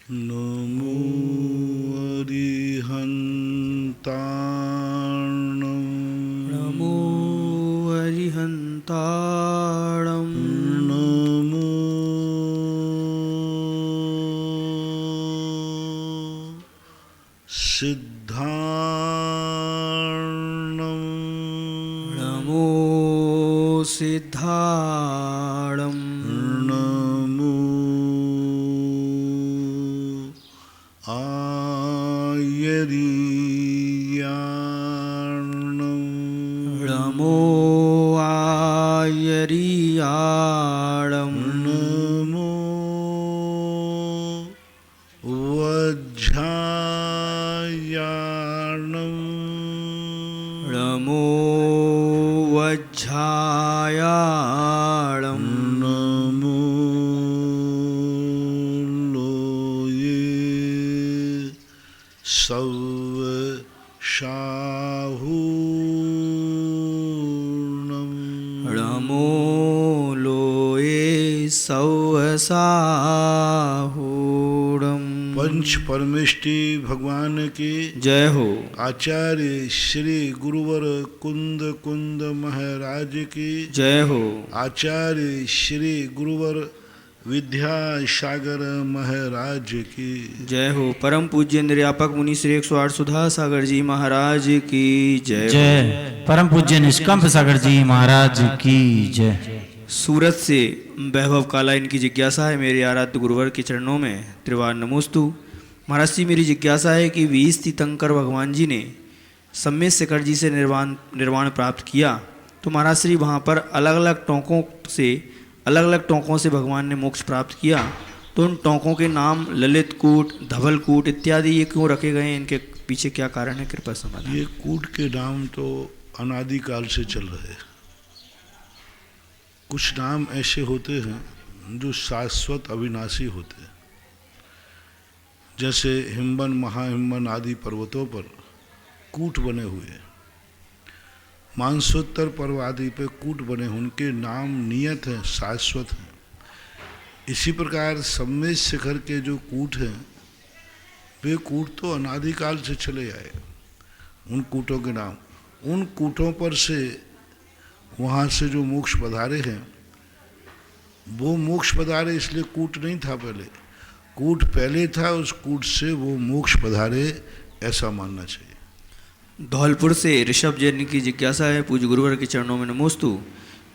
नमो अरिहन्ताणं नमो अरिहन्ताणं नमो सिद्धार्णं नमो सिद्धार्णं नमो आयर्याणं नमो आयर्याणं नमो वज्रायाणं नमो वज्रायाणं नमो लोये सवशाहूर्णं नमो लोये सवसाहूणं। पंच परमेष्टि भगवान के जय हो। आचार्य श्री गुरुवर कुंद कुंद महाराज की जय हो। आचार्य श्री गुरुवर विद्यासागर महाराज की जय हो। परम पूज्य निर्यापक मुनि श्री 108 सुधा सागर जी महाराज की जय हो। जय परम पूज्य निष्कंप सागर जी महाराज की जय। सूरत से वैभव काला इनकी जिज्ञासा है, मेरे आराध्य गुरुवर के चरणों में त्रिवार नमोस्तु। महाराज जी, मेरी जिज्ञासा है कि 20 तीर्थंकर भगवान जी ने सम्मेत शिखर जी से निर्वाण प्राप्त किया, तो महाराज श्री वहाँ पर अलग अलग टोंकों से भगवान ने मोक्ष प्राप्त किया, तो उन टोंकों के नाम ललित कूट, धवल कूट इत्यादि ये क्यों रखे गए हैं? इनके पीछे क्या कारण है? कृपया समाधान। ये कूट के नाम तो अनादिकाल से चल रहे हैं। कुछ नाम ऐसे होते हैं जो शाश्वत अविनाशी होते हैं, जैसे हिम्बन, महाहिम्बन आदि पर्वतों पर कूट बने हुए हैं, मानसोत्तर पर्व आदि पे कूट बने, उनके नाम नियत हैं, शाश्वत हैं। इसी प्रकार सम्मेत शिखर के जो कूट हैं वे कूट तो अनादिकाल से चले आए। उन कूटों के नाम, उन कूटों पर से वहाँ से जो मोक्ष पधारे हैं वो मोक्ष पधारे, इसलिए कूट नहीं था पहले, कूट पहले था, उस कूट से वो मोक्ष पधारे, ऐसा मानना चाहिए। धौलपुर से ऋषभ जैन की जिज्ञासा है, पूज्य गुरुवर के चरणों में नमोस्तु।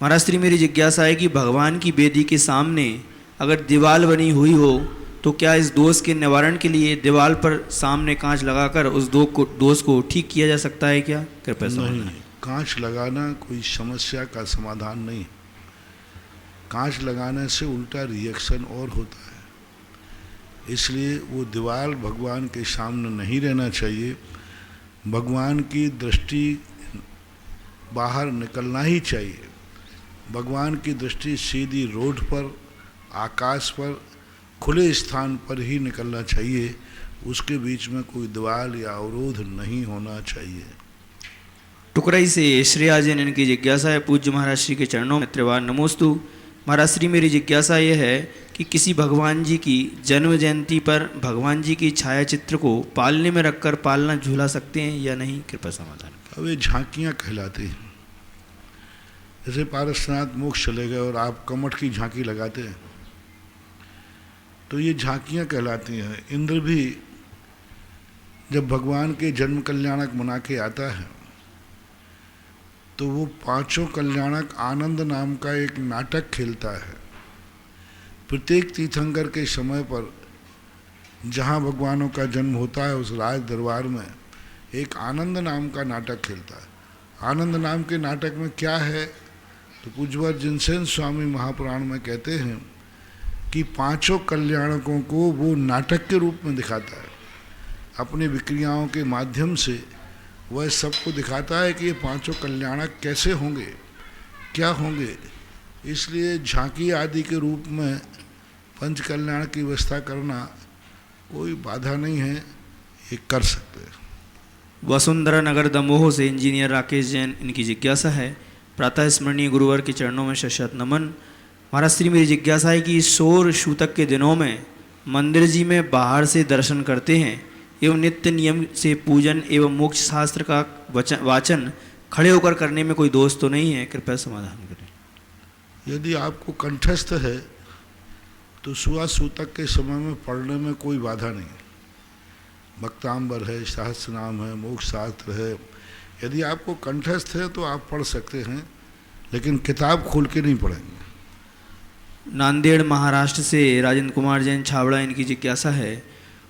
महाराज श्री, मेरी जिज्ञासा है कि भगवान की वेदी के सामने अगर दीवार बनी हुई हो तो क्या इस दोष के निवारण के लिए दीवार पर सामने कांच लगाकर उस दोष को ठीक किया जा सकता है क्या? कृपया नहीं, कांच लगाना कोई समस्या का समाधान नहीं। कांच लगाने से उल्टा रिएक्शन और होता है, इसलिए वो दीवार भगवान के सामने नहीं रहना चाहिए। भगवान की दृष्टि बाहर निकलना ही चाहिए। भगवान की दृष्टि सीधी रोड पर, आकाश पर, खुले स्थान पर ही निकलना चाहिए, उसके बीच में कोई दीवार या अवरोध नहीं होना चाहिए। टुकराई से श्रेया जैन इनकी जिज्ञासा है, पूज्य महाराज श्री के चरणों में त्रिवार नमोस्तु। महाराज श्री, मेरी जिज्ञासा यह है कि किसी भगवान जी की जन्म जयंती पर भगवान जी की छाया चित्र को पालने में रखकर पालना झूला सकते हैं या नहीं? कृपया समाधान। अब ये झांकियाँ कहलाती हैं। जैसे पारसनाथ मोक्ष चले गए और आप कमठ की झांकी लगाते हैं तो ये झांकियाँ कहलाती हैं। इंद्र भी जब भगवान के जन्म कल्याणक मना के आता है तो वो पांचों कल्याणक आनंद नाम का एक नाटक खेलता है। प्रत्येक तीर्थंकर के समय पर जहाँ भगवानों का जन्म होता है उस राज दरबार में एक आनंद नाम का नाटक खेलता है। आनंद नाम के नाटक में क्या है तो पूज्यवर जिनसेन स्वामी महापुराण में कहते हैं कि पांचों कल्याणकों को वो नाटक के रूप में दिखाता है। अपनी विक्रियाओं के माध्यम से वह सबको दिखाता है कि ये पांचों कल्याणक कैसे होंगे, क्या होंगे। इसलिए झांकी आदि के रूप में पंच कल्याण की व्यवस्था करना कोई बाधा नहीं है, ये कर सकते हैं। वसुंधरा नगर दमोह से इंजीनियर राकेश जैन इनकी जिज्ञासा है, प्रातः स्मरणीय गुरुवर के चरणों में शत नमन। महाराज श्री, मेरी जिज्ञासा है कि शोर शूतक के दिनों में मंदिर जी में बाहर से दर्शन करते हैं एवं नित्य नियम से पूजन एवं मोक्ष शास्त्र का वाचन खड़े होकर करने में कोई दोष तो नहीं है? कृपया समाधान करें। यदि आपको कंठस्थ है तो सुआ सूतक के समय में पढ़ने में कोई बाधा नहीं। भक्तांबर है, सहस्त्र नाम है, मोक्ष शास्त्र है, यदि आपको कंठस्थ है तो आप पढ़ सकते हैं, लेकिन किताब खोल के नहीं पढ़ेंगे। नांदेड़ महाराष्ट्र से राजेंद्र कुमार जैन छावड़ा, इनकी जिज्ञासा है,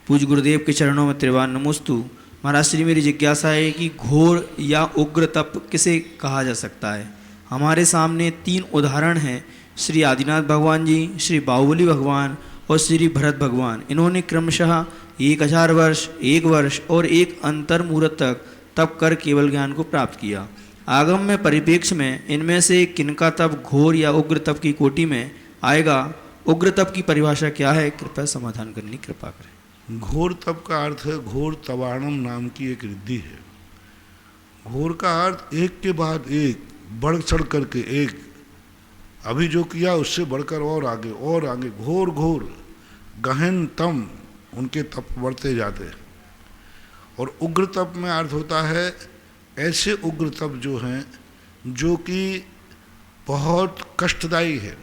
पूज्य गुरुदेव के चरणों में त्रिवान नमोस्तु। महाराज श्री, मेरी जिज्ञासा है कि घोर या उग्र तप किसे कहा जा सकता है? हमारे सामने 3 उदाहरण हैं, श्री आदिनाथ भगवान जी, श्री बाहुबली भगवान और श्री भरत भगवान। इन्होंने क्रमशः 1000 वर्ष, 1 वर्ष और 1 अंतर मुहूर्त तक तप कर केवल ज्ञान को प्राप्त किया। आगम में परिप्रेक्ष्य में इनमें से किनका तप घोर या उग्र तप की कोटि में आएगा? उग्र तप की परिभाषा क्या है? कृपया समाधान करने की कृपा करें। घोर तप का अर्थ है घोर तवाणम नाम की एक रिद्धि है। घोर का अर्थ एक के बाद एक, बढ़ चढ़ करके एक, अभी जो किया उससे बढ़कर और आगे और आगे, घोर घोर गहन तम उनके तप बढ़ते जाते हैं। और उग्र तप में अर्थ होता है ऐसे उग्र तप जो हैं जो कि बहुत कष्टदायी है,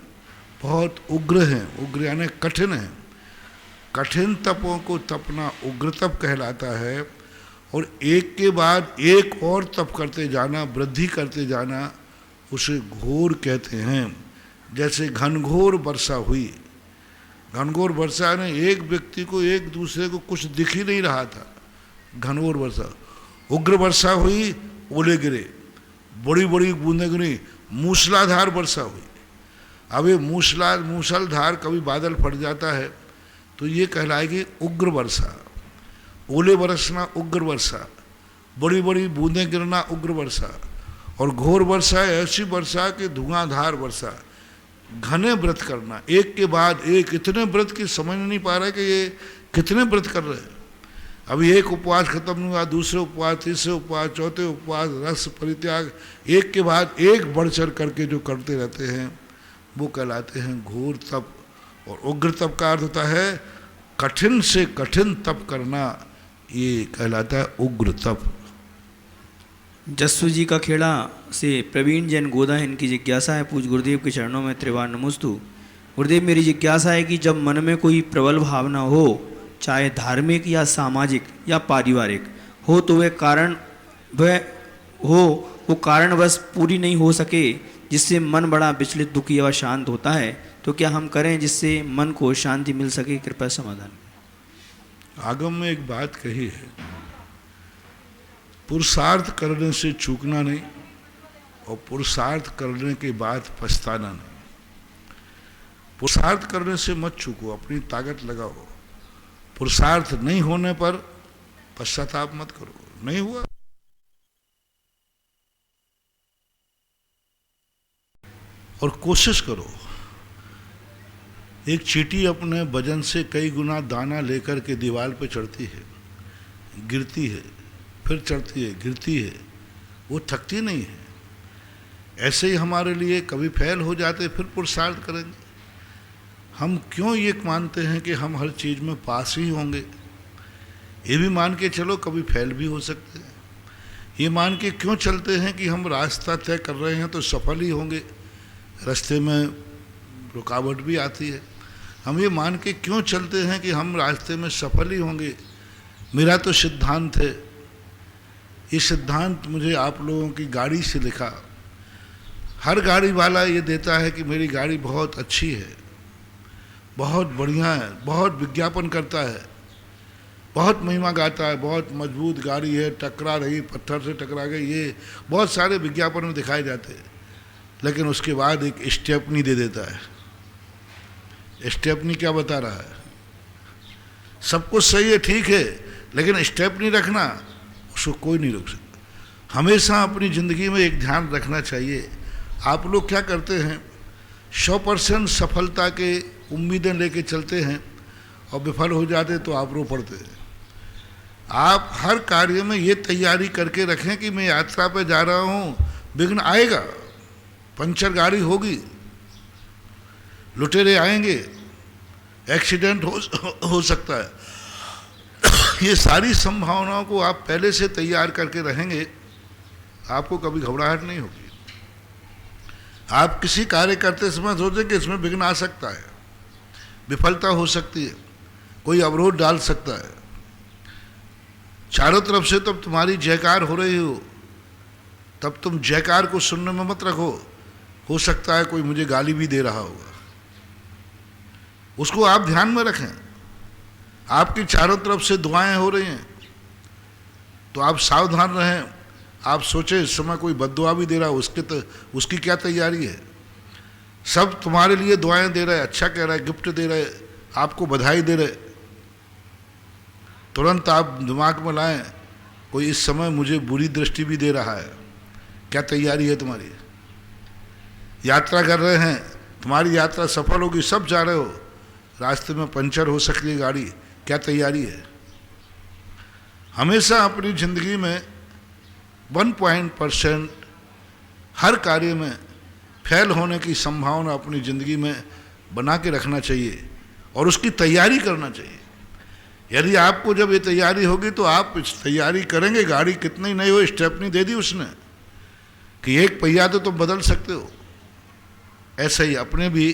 बहुत उग्र हैं, उग्र यानी कठिन है। कठिन तपों को तपना उग्र तप कहलाता है। और एक के बाद एक और तप करते जाना, वृद्धि करते जाना, उसे घोर कहते हैं। जैसे घनघोर वर्षा हुई, घनघोर वर्षा ने एक व्यक्ति को एक दूसरे को कुछ दिख ही नहीं रहा था, घनघोर वर्षा। उग्र वर्षा हुई, ओले गिरे, बड़ी बड़ी बूंदें गिरी, मूसलाधार वर्षा हुई। अब ये मूसलधार कभी बादल फट जाता है तो ये कहलाएगी उग्र वर्षा। ओले बरसना उग्र वर्षा, बड़ी बड़ी बूंदें गिरना उग्र वर्षा। और घोर वर्षा ऐसी वर्षा कि धुआंधार वर्षा, घने व्रत करना, एक के बाद एक, इतने व्रत की समझ नहीं पा रहे कि ये कितने व्रत कर रहे हैं। अभी एक उपवास खत्म नहीं हुआ, दूसरे उपवास, तीसरे उपवास, चौथे उपवास, रस परित्याग, एक के बाद एक बढ़ चढ़ करके जो करते रहते हैं वो कहलाते हैं घोर तप। और उग्र तप का अर्थ होता है कठिन से कठिन तप करना, ये कहलाता है उग्र तप। जस्सू जी का खेड़ा से प्रवीण जैन गोदा, इनकी जिज्ञासा है, पूज्य गुरुदेव के चरणों में त्रिवान नमोस्तु। गुरुदेव, मेरी जिज्ञासा है कि जब मन में कोई प्रबल भावना हो, चाहे धार्मिक या सामाजिक या पारिवारिक हो, तो वो कारणवश पूरी नहीं हो सके, जिससे मन बड़ा विचलित, दुखी व शांत होता है, तो क्या हम करें जिससे मन को शांति मिल सके? कृपया समाधान। आगम में एक बात कही है, पुरुषार्थ करने से चूकना नहीं और पुरुषार्थ करने के बाद पछताना नहीं। पुरुषार्थ करने से मत चूको, अपनी ताकत लगाओ। पुरुषार्थ नहीं होने पर पश्चाताप मत करो, नहीं हुआ और कोशिश करो। एक चींटी अपने वजन से कई गुना दाना लेकर के दीवार पे चढ़ती है, गिरती है, फिर चढ़ती है, गिरती है, वो थकती नहीं है। ऐसे ही हमारे लिए कभी फेल हो जाते, फिर पुरुषार्थ करेंगे। हम क्यों ये मानते हैं कि हम हर चीज़ में पास ही होंगे? ये भी मान के चलो कभी फेल भी हो सकते हैं। ये मान के क्यों चलते हैं कि हम रास्ता तय कर रहे हैं तो सफल ही होंगे? रास्ते में रुकावट भी आती है। हम ये मान के क्यों चलते हैं कि हम रास्ते में सफल ही होंगे? मेरा तो सिद्धांत है, ये सिद्धांत मुझे आप लोगों की गाड़ी से लिखा। हर गाड़ी वाला ये देता है कि मेरी गाड़ी बहुत अच्छी है, बहुत बढ़िया है, बहुत विज्ञापन करता है, बहुत महिमा गाता है, बहुत मजबूत गाड़ी है, टकरा रही, पत्थर से टकरा गई, ये बहुत सारे विज्ञापन में दिखाए जाते हैं। लेकिन उसके बाद एक स्टेपनी दे देता है। स्टेपनी क्या बता रहा है? सब कुछ सही है, ठीक है, लेकिन स्टेपनी रखना, उसको कोई नहीं रोक सकता। हमेशा अपनी ज़िंदगी में एक ध्यान रखना चाहिए। आप लोग क्या करते हैं, 100% सफलता के उम्मीदें लेके चलते हैं और विफल हो जाते तो आप रो पड़ते हैं। आप हर कार्य में ये तैयारी करके रखें कि मैं यात्रा पे जा रहा हूँ, विघ्न आएगा, पंचर गाड़ी होगी, लुटेरे आएंगे, एक्सीडेंट हो सकता है। ये सारी संभावनाओं को आप पहले से तैयार करके रहेंगे, आपको कभी घबराहट नहीं होगी। आप किसी कार्य करते समय सोचें कि इसमें विघ्न आ सकता है, विफलता हो सकती है, कोई अवरोध डाल सकता है। चारों तरफ से तब तुम्हारी जयकार हो रही हो, तब तुम जयकार को सुनने में मत रखो। हो सकता है कोई मुझे गाली भी दे रहा होगा, उसको आप ध्यान में रखें। आपकी चारों तरफ से दुआएं हो रही हैं तो आप सावधान रहें। आप सोचे इस समय कोई बद्दुआ भी दे रहा है, उसकी क्या तैयारी है। सब तुम्हारे लिए दुआएं दे रहे, अच्छा कह रहे, गिफ्ट दे रहे, आपको बधाई दे रहे। तुरंत आप दिमाग में लाएं कोई इस समय मुझे बुरी दृष्टि भी दे रहा है, क्या तैयारी है तुम्हारी। यात्रा कर रहे हैं, तुम्हारी यात्रा सफल होगी, सब जा रहे हो, रास्ते में पंचर हो सकती है गाड़ी, क्या तैयारी है। हमेशा अपनी ज़िंदगी में 1% हर कार्य में फेल होने की संभावना अपनी ज़िंदगी में बना के रखना चाहिए और उसकी तैयारी करना चाहिए। यदि आपको जब ये तैयारी होगी तो आप तैयारी करेंगे। गाड़ी कितनी नई हो, स्टेपनी दे दी उसने कि एक पहिया तो तुम बदल सकते हो। ऐसे ही अपने भी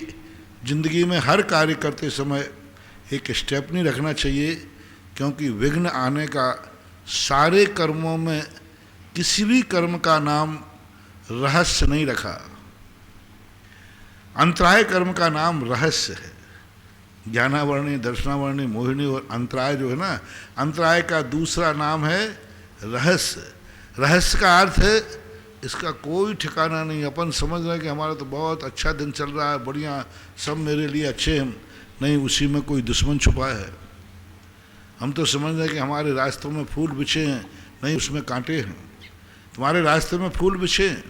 ज़िंदगी में हर कार्य करते समय एक स्टेपनी रखना चाहिए, क्योंकि विघ्न आने का सारे कर्मों में किसी भी कर्म का नाम रहस्य नहीं रखा। अंतराय कर्म का नाम रहस्य है। ज्ञानावर्णी, दर्शनावर्णी, मोहिनी और अंतराय जो है ना, अंतराय का दूसरा नाम है रहस्य। रहस्य का अर्थ है इसका कोई ठिकाना नहीं। अपन समझ रहे हैं कि हमारा तो बहुत अच्छा दिन चल रहा है, बढ़िया, सब मेरे लिए अच्छे हैं। नहीं, उसी में कोई दुश्मन छुपा है। हम तो समझ रहे हैं कि हमारे रास्तों में फूल बिछे हैं, नहीं, उसमें कांटे हैं। तुम्हारे रास्ते में फूल बिछे हैं,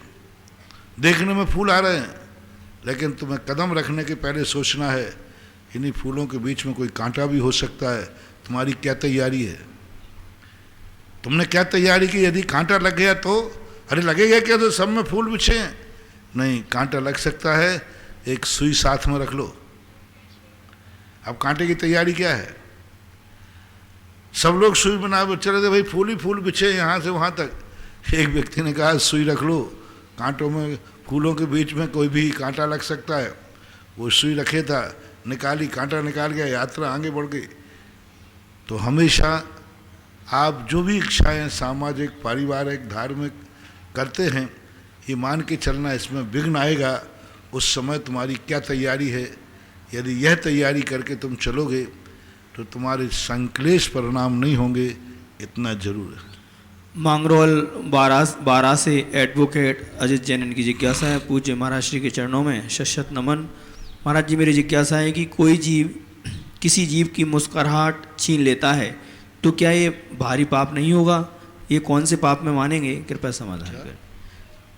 देखने में फूल आ रहे हैं, लेकिन तुम्हें कदम रखने के पहले सोचना है इन्हीं फूलों के बीच में कोई कांटा भी हो सकता है। तुम्हारी क्या तैयारी है, तुमने क्या तैयारी की। यदि कांटा लग गया तो अरे लगेगा क्या, तो सब में फूल बिछे हैं। नहीं, कांटा लग सकता है, एक सुई साथ में रख लो। अब कांटे की तैयारी क्या है। सब लोग सुई बना चले थे, भाई फूल ही फूल बिछे यहाँ से वहाँ तक। एक व्यक्ति ने कहा सुई रख लो, कांटों में, फूलों के बीच में कोई भी कांटा लग सकता है। वो सुई रखे था, निकाली, कांटा निकाल गया, यात्रा आगे बढ़ गई। तो हमेशा आप जो भी इच्छाएं सामाजिक, पारिवारिक, धार्मिक करते हैं, ये मान के चलना इसमें विघ्न आएगा। उस समय तुम्हारी क्या तैयारी है। यदि यह तैयारी करके तुम चलोगे तो तुम्हारे संक्लेश परिणाम नहीं होंगे, इतना जरूर है। मांगरोल 12 से एडवोकेट अजित जैन की जिज्ञासा है। पूज्य महाराज श्री के चरणों में शत नमन। महाराज जी, मेरी जिज्ञासा है कि कोई जीव किसी जीव की मुस्कुराहट छीन लेता है तो क्या ये भारी पाप नहीं होगा। ये कौन से पाप में मानेंगे, कृपया समाधान करें।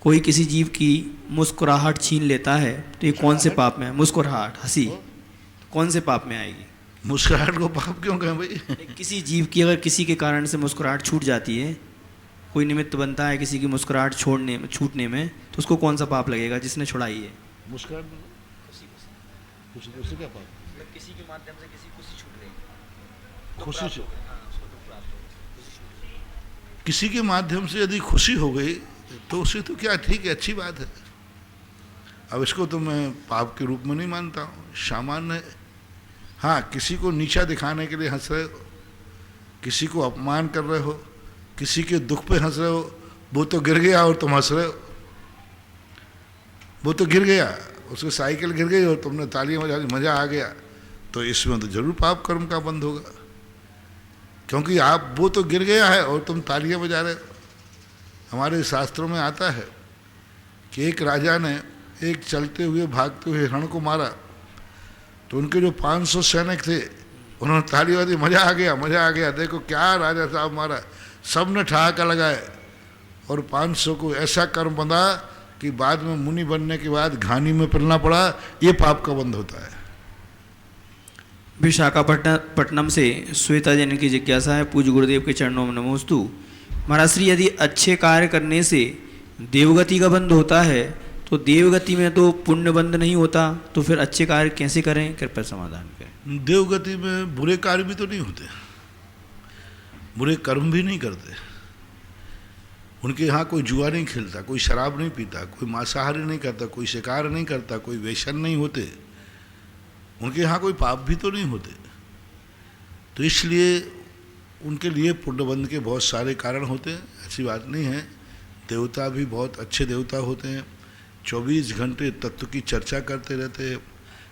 कोई किसी जीव की मुस्कुराहट छीन लेता है तो ये कौन से पाप में है। मुस्कुराहट, हंसी, कौन से पाप में आएगी। मुस्कुराहट को पाप क्यों कहें भाई। किसी जीव की अगर किसी के कारण से मुस्कुराहट छूट जाती है, कोई निमित्त बनता है किसी की मुस्कुराहट छूटने में, तो उसको कौन सा पाप लगेगा जिसने छुड़ाई है। मुस्कुराहट क्या पाप, किसी के माध्यम से किसी खुशी छूट गई, खुशी से, किसी के माध्यम से यदि खुशी हो गई तो उसे तो क्या, ठीक है, अच्छी बात है। अब इसको तो मैं पाप के रूप में नहीं मानता हूँ, सामान्य है। हाँ, किसी को नीचा दिखाने के लिए हंस रहे हो, किसी को अपमान कर रहे हो, किसी के दुख पे हंस रहे हो, वो तो गिर गया और तुम हंस रहे हो। वो तो गिर गया, उसकी साइकिल गिर गई और तुमने तालियां बजा दी, मज़ा आ गया, तो इसमें तो जरूर पाप कर्म का बंध होगा। क्योंकि आप, वो तो गिर गया है और तुम तालियां बजा रहे हो। हमारे शास्त्रों में आता है कि एक राजा ने एक चलते हुए भागते हुए हिरण को मारा, तो उनके जो 500 सैनिक थे उन्होंने ताली बजाई, मज़ा आ गया, मज़ा आ गया, देखो क्या राजा साहब मारा। सब ने ठहाका लगाए और 500 को ऐसा कर्म बंधा कि बाद में मुनि बनने के बाद घानी में पिलना पड़ा। ये पाप का बंध होता है। विशाखापट्टनम से श्वेता जैन की जिज्ञासा है। पूज्य गुरुदेव के चरणों में नमोस्तु। महाराज श्री, यदि अच्छे कार्य करने से देवगति का बंध होता है तो देवगति में तो पुण्य बंध नहीं होता, तो फिर अच्छे कार्य कैसे करें? कृपया समाधान करें। देवगति में बुरे कार्य भी तो नहीं होते, बुरे कर्म भी नहीं करते। उनके यहाँ कोई जुआ नहीं खेलता, कोई शराब नहीं पीता, कोई मांसाहारी नहीं करता, कोई शिकार नहीं करता, कोई वेश्यन नहीं होते। उनके यहाँ कोई पाप भी तो नहीं होते। तो इसलिए उनके लिए पुण्यबंध के बहुत सारे कारण होते हैं, ऐसी बात नहीं है। देवता भी बहुत अच्छे देवता होते हैं, 24 घंटे तत्व की चर्चा करते रहते हैं।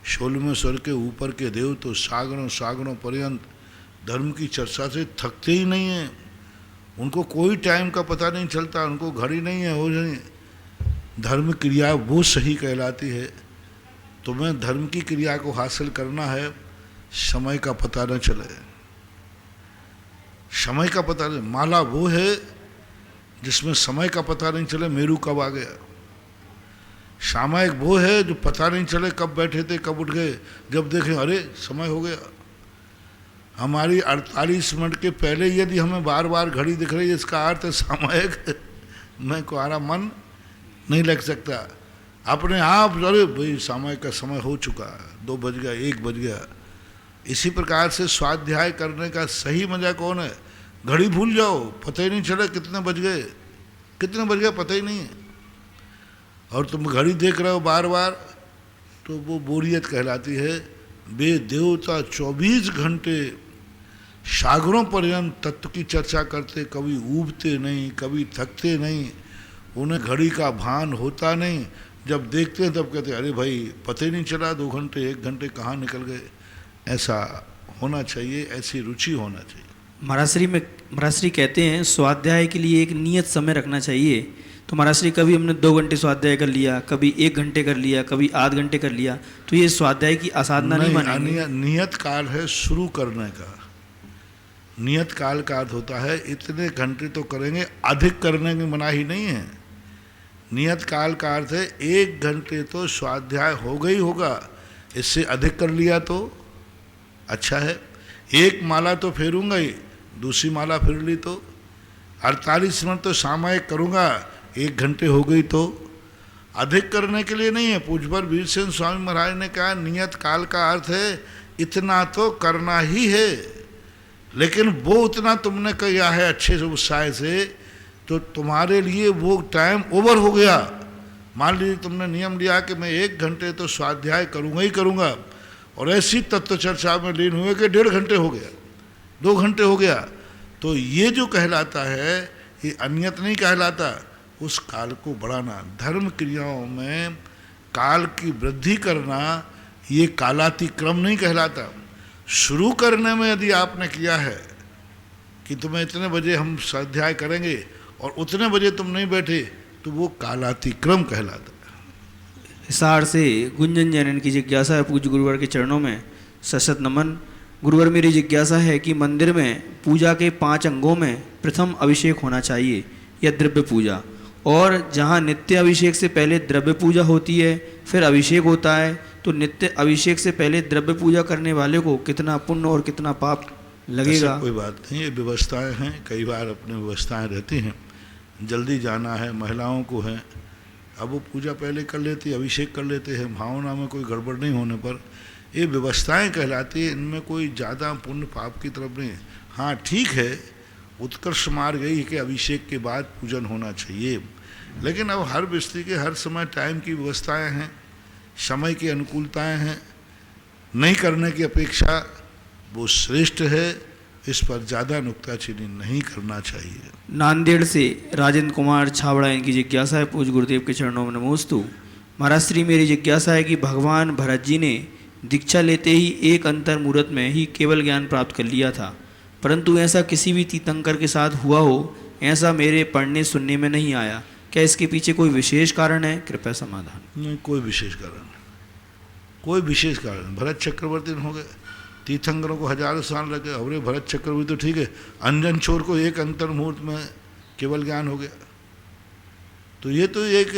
16वें स्वर के ऊपर के देव तो सागरों सागरों पर्यंत धर्म की चर्चा से थकते ही नहीं हैं। उनको कोई टाइम का पता नहीं चलता, उनको घड़ी नहीं है, हो नहीं। धर्म क्रिया वो सही कहलाती है। तुम्हें धर्म की क्रिया को हासिल करना है, समय का पता न चले, समय का पता नहीं। माला वो है जिसमें समय का पता नहीं चले मेरू कब आ गया। सामायिक वो है जो पता नहीं चले कब बैठे थे कब उठ गए, जब देखें अरे समय हो गया। हमारी 48 मिनट के पहले यदि हमें बार बार घड़ी दिख रही है, इसका अर्थ है सामायिक में तुम्हारा मन नहीं लग सकता। अपने आप अरे भाई सामायिक का समय हो चुका, 2 बज गया, 1 बज गया। इसी प्रकार से स्वाध्याय करने का सही मजा कौन है? घड़ी भूल जाओ, पता ही नहीं चला कितने बज गए, कितने बज गया पता ही नहीं है। और तुम घड़ी देख रहे हो बार बार, तो वो बोरियत कहलाती है। वे देवता 24 घंटे सागरों पर्यंत तत्व की चर्चा करते, कभी ऊबते नहीं, कभी थकते नहीं, उन्हें घड़ी का भान होता नहीं। जब देखते हैं तब कहते अरे भाई पता ही नहीं चला, 2 घंटे 1 घंटे कहाँ निकल गए। ऐसा होना चाहिए, ऐसी रुचि होना चाहिए। महाराज श्री कहते हैं स्वाध्याय के लिए एक नियत समय रखना चाहिए। तो महाराज श्री कभी हमने 2 घंटे स्वाध्याय कर लिया, कभी 1 घंटे कर लिया, कभी आध घंटे कर लिया, तो ये स्वाध्याय की असाधना नहीं मानेंगे? नियत काल है शुरू करने का। नियत काल का अर्थ होता है इतने घंटे तो करेंगे, अधिक करने की मनाही नहीं है। नियत काल का अर्थ है 1 घंटे तो स्वाध्याय होगा ही होगा, इससे अधिक कर लिया तो अच्छा है। 1 माला तो फेरूंगा ही, दूसरी माला फिर ली तो 48 मिनट तो सामायिक करूंगा, 1 घंटे हो गई तो अधिक करने के लिए नहीं है। पूज्यवर वीरसेन स्वामी महाराज ने कहा नियत काल का अर्थ है इतना तो करना ही है, लेकिन वो उतना तुमने किया है अच्छे से उत्साह से, तो तुम्हारे लिए वो टाइम ओवर हो गया। मान लीजिए तुमने नियम लिया कि मैं 1 घंटे तो स्वाध्याय करूँगा ही करूँगा, और ऐसी तत्व चर्चा में लीन हुए कि 1.5 घंटे हो गया, 2 घंटे हो गया, तो ये जो कहलाता है ये अनियत नहीं कहलाता। उस काल को बढ़ाना, धर्म क्रियाओं में काल की वृद्धि करना, ये कालातिक्रम नहीं कहलाता। शुरू करने में यदि आपने किया है कि तुम्हें इतने बजे हम स्वाध्याय करेंगे और उतने बजे तुम नहीं बैठे, तो वो कालातिक्रम कहलाता है। हिसार से गुंजन जैन की जिज्ञासा है पूज्य गुरुवर के चरणों में सशत नमन। गुरुवर मेरी जिज्ञासा है कि मंदिर में पूजा के 5 अंगों में प्रथम अभिषेक होना चाहिए या द्रव्य पूजा, और जहाँ नित्य अभिषेक से पहले द्रव्य पूजा होती है फिर अभिषेक होता है, तो नित्य अभिषेक से पहले द्रव्य पूजा करने वाले को कितना पुण्य और कितना पाप लगेगा? कोई बात नहीं, ये व्यवस्थाएं हैं, कई बार अपनी व्यवस्थाएं रहती हैं। जल्दी जाना है महिलाओं को है, अब वो पूजा पहले कर लेती, अभिषेक कर लेते हैं, भावना में कोई गड़बड़ नहीं होने पर ये व्यवस्थाएं कहलाती है। इनमें कोई ज़्यादा पुण्य पाप की तरफ नहीं। हाँ ठीक है, उत्कर्ष मार्ग यही है कि अभिषेक के बाद पूजन होना चाहिए, लेकिन अब हर व्यक्ति के हर समय टाइम की व्यवस्थाएं हैं, समय की अनुकूलताएं हैं, नहीं करने की अपेक्षा वो श्रेष्ठ है, इस पर ज़्यादा नुक्ताचीनी नहीं करना चाहिए। नांदेड़ से राजेंद्र कुमार छाबड़ा, इनकी जिज्ञासा है पूज्य गुरुदेव के चरणों में नमोस्तु। महाराज श्री मेरी जिज्ञासा है कि भगवान भरत जी ने दीक्षा लेते ही एक अंतर मुहूर्त में ही केवल ज्ञान प्राप्त कर लिया था, परंतु ऐसा किसी भी तीर्थंकर के साथ हुआ हो, ऐसा मेरे पढ़ने सुनने में नहीं आया। क्या इसके पीछे कोई विशेष कारण है? कृपया समाधान। नहीं, कोई विशेष कारण, कोई विशेष कारण। भरत चक्रवर्ती हो गए, तीर्थंकरों को हजारों साल लगे, अरे भरत चक्रवर्ती तो ठीक है, अंजन चोर को एक अंतर मुहूर्त में केवल ज्ञान हो गया। तो ये तो एक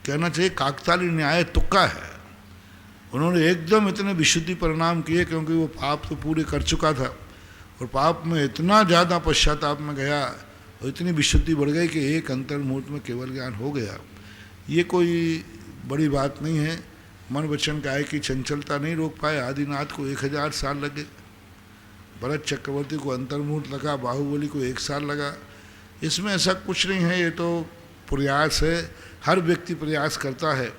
कहना चाहिए काकताली न्याय तुक्का है। उन्होंने एकदम इतने विशुद्धि परिणाम किए क्योंकि वो पाप तो पूरे कर चुका था, और पाप में इतना ज़्यादा पश्चाताप में गया और इतनी विशुद्धि बढ़ गई कि एक अंतर मुहूर्त में केवल ज्ञान हो गया। ये कोई बड़ी बात नहीं है। मन वचन काया की चंचलता नहीं रोक पाए। आदिनाथ को 1000 साल लगे, भरत चक्रवर्ती को अंतर्मुहूर्त लगा, बाहुबली को 1 साल लगा। इसमें ऐसा कुछ नहीं है, ये तो प्रयास है, हर व्यक्ति प्रयास करता है,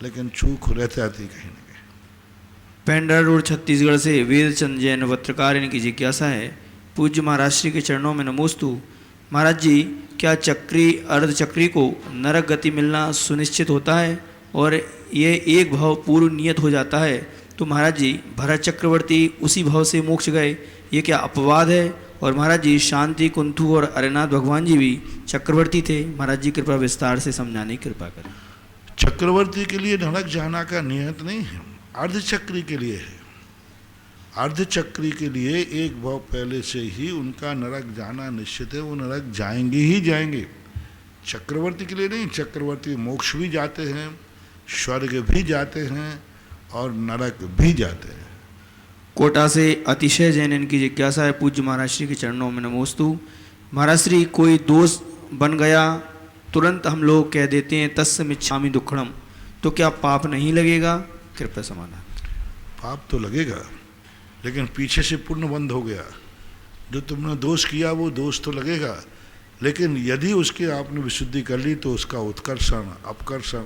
लेकिन चूक रहते आती कहीं ना कहीं। पेंड्रा रोड छत्तीसगढ़ से वेदचंद जैन पत्रकार इनकी जिज्ञासा है, पूज्य महाराज श्री के चरणों में नमोस्तु। महाराज जी, क्या चक्री अर्धचक्री को नरक गति मिलना सुनिश्चित होता है और ये एक भाव पूर्व नियत हो जाता है, तो महाराज जी भरत चक्रवर्ती उसी भाव से मोक्ष गए, ये क्या अपवाद है? और महाराज जी शांति कुंथु और अरेनाथ भगवान जी भी चक्रवर्ती थे। महाराज जी कृपया विस्तार से समझाने की कृपा करें। चक्रवर्ती के लिए नरक जाना का नियत नहीं है, अर्धचक्री के लिए है। अर्धचक्री के लिए एक भाव पहले से ही उनका नरक जाना निश्चित है, वो नरक जाएंगे ही जाएंगे। चक्रवर्ती के लिए नहीं, चक्रवर्ती मोक्ष भी जाते हैं, स्वर्ग भी जाते हैं और नरक भी जाते हैं। कोटा से अतिशय जैन इनकी जिज्ञासा है, पूज्य महाराज श्री के चरणों में नमोस्तु। महाराज श्री, कोई दोष बन गया तुरंत हम लोग कह देते हैं तस्य मिच्छामि दुक्खड़म, तो क्या पाप नहीं लगेगा? कृपया समाधान। पाप तो लगेगा, लेकिन पीछे से पुण्य बंद हो गया। जो तुमने दोष किया वो दोष तो लगेगा, लेकिन यदि उसके आपने विशुद्धि कर ली तो उसका उत्कर्षण अपकर्षण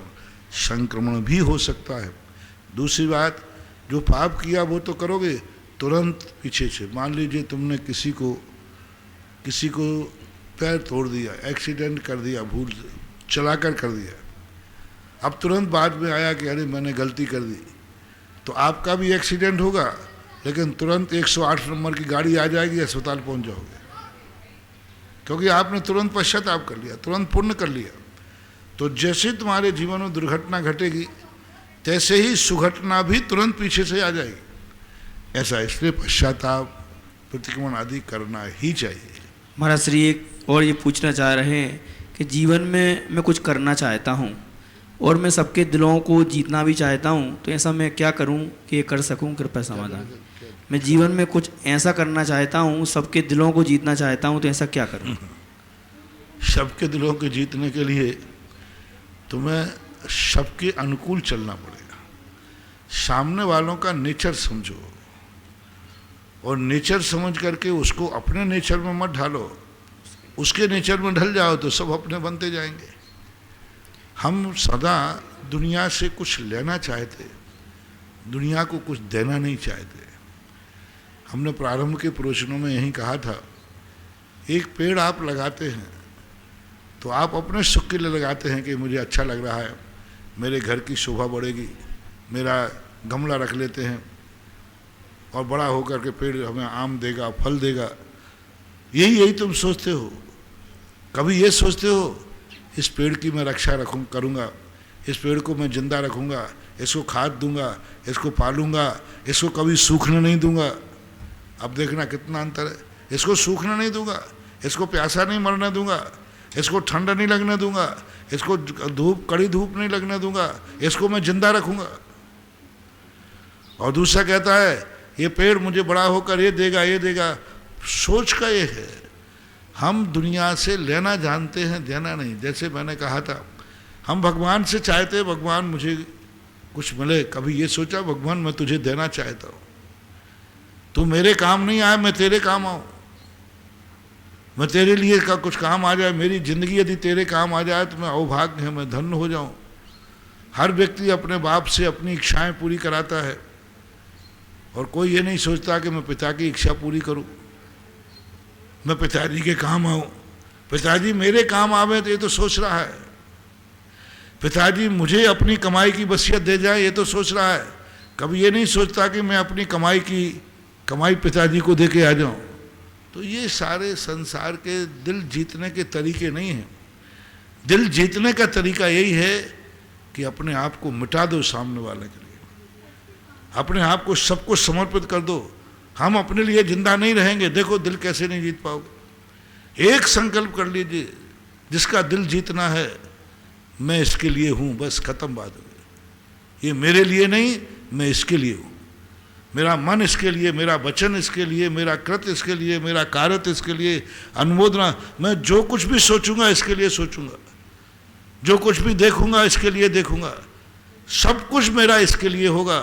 संक्रमण भी हो सकता है। दूसरी बात, जो पाप किया वो तो करोगे तुरंत पीछे से। मान लीजिए तुमने किसी को पैर तोड़ दिया, एक्सीडेंट कर दिया, भूल चलाकर कर दिया, अब तुरंत बाद में आया कि अरे मैंने गलती कर दी, तो आपका भी एक्सीडेंट होगा, लेकिन तुरंत 108 नंबर की गाड़ी आ जाएगी, अस्पताल पहुंच जाओगे, क्योंकि आपने तुरंत पश्चाताप कर लिया, तुरंत पुण्य कर लिया। तो जैसे तुम्हारे जीवन में दुर्घटना घटेगी, तैसे ही सुघटना भी तुरंत पीछे से आ जाएगी। ऐसा इसलिए पश्चाताप प्रतिक्रमण आदि करना ही चाहिए। महाराज श्री एक और ये पूछना चाह रहे हैं कि जीवन में मैं कुछ करना चाहता हूँ और मैं सबके दिलों को जीतना भी चाहता हूँ, तो ऐसा मैं क्या करूँ कि ये कर सकूँ? कृपया समाधान। मैं जीवन में कुछ ऐसा करना चाहता हूँ, सबके दिलों को जीतना चाहता हूँ, तो ऐसा क्या करूँ? सबके दिलों के जीतने के लिए तुम्हें सबके अनुकूल चलना पड़ेगा। सामने वालों का नेचर समझो और नेचर समझ करके उसको अपने नेचर में मत ढालो। उसके नेचर में ढल जाओ तो सब अपने बनते जाएंगे। हम सदा दुनिया से कुछ लेना चाहते, दुनिया को कुछ देना नहीं चाहते। हमने प्रारंभ के प्रवचनों में यही कहा था, एक पेड़ आप लगाते हैं तो आप अपने सुख के लिए लगाते हैं कि मुझे अच्छा लग रहा है, मेरे घर की शोभा बढ़ेगी, मेरा गमला रख लेते हैं और बड़ा होकर के पेड़ हमें आम देगा, फल देगा। यही तुम सोचते हो। कभी ये सोचते हो इस पेड़ की मैं रक्षा करूँगा, इस पेड़ को मैं जिंदा रखूँगा, इसको खाद दूंगा, इसको पालूंगा, इसको कभी सूखने नहीं दूंगा। अब देखना कितना अंतर है। इसको सूखने नहीं दूंगा, इसको प्यासा नहीं मरने दूंगा, इसको ठंड नहीं लगने दूंगा, इसको कड़ी धूप नहीं लगने दूंगा, इसको मैं जिंदा रखूंगा। और दूसरा कहता है ये पेड़ मुझे बड़ा होकर ये देगा, ये देगा। सोच का ये है, हम दुनिया से लेना जानते हैं, देना नहीं। जैसे मैंने कहा था, हम भगवान से चाहते हैं भगवान मुझे कुछ मिले। कभी ये सोचा भगवान मैं तुझे देना चाहता हूँ, तू मेरे काम नहीं आए, मैं तेरे काम आऊँ, मैं तेरे लिए का कुछ काम आ जाए, मेरी जिंदगी यदि तेरे काम आ जाए तो मैं अभाग्य है, मैं धन्य हो जाऊँ। हर व्यक्ति अपने बाप से अपनी इच्छाएं पूरी कराता है और कोई ये नहीं सोचता कि मैं पिता की इच्छा पूरी करूं, मैं पिताजी के काम आऊं, पिताजी मेरे काम आवे, तो ये तो सोच रहा है। पिताजी मुझे अपनी कमाई की वसीयत दे जाए, ये तो सोच रहा है। कभी ये नहीं सोचता कि मैं अपनी कमाई पिताजी को दे के आ जाऊं। तो ये सारे संसार के दिल जीतने के तरीके नहीं हैं। दिल जीतने का तरीका यही है कि अपने आप को मिटा दो सामने वाले के लिए, अपने आप को सबको समर्पित कर दो। हम अपने लिए जिंदा नहीं रहेंगे, देखो दिल कैसे नहीं जीत पाओगे। एक संकल्प कर लीजिए, जिसका दिल जीतना है मैं इसके लिए हूँ, बस खत्म बात हो गई। ये मेरे लिए नहीं, मैं इसके लिए हूँ। मेरा मन इसके लिए, मेरा वचन इसके लिए, मेरा कृत्य इसके लिए, मेरा कार्य इसके लिए, अनुमोदना, मैं जो कुछ भी सोचूंगा इसके लिए सोचूंगा। जो कुछ भी देखूंगा इसके लिए देखूंगा, सब कुछ मेरा इसके लिए होगा।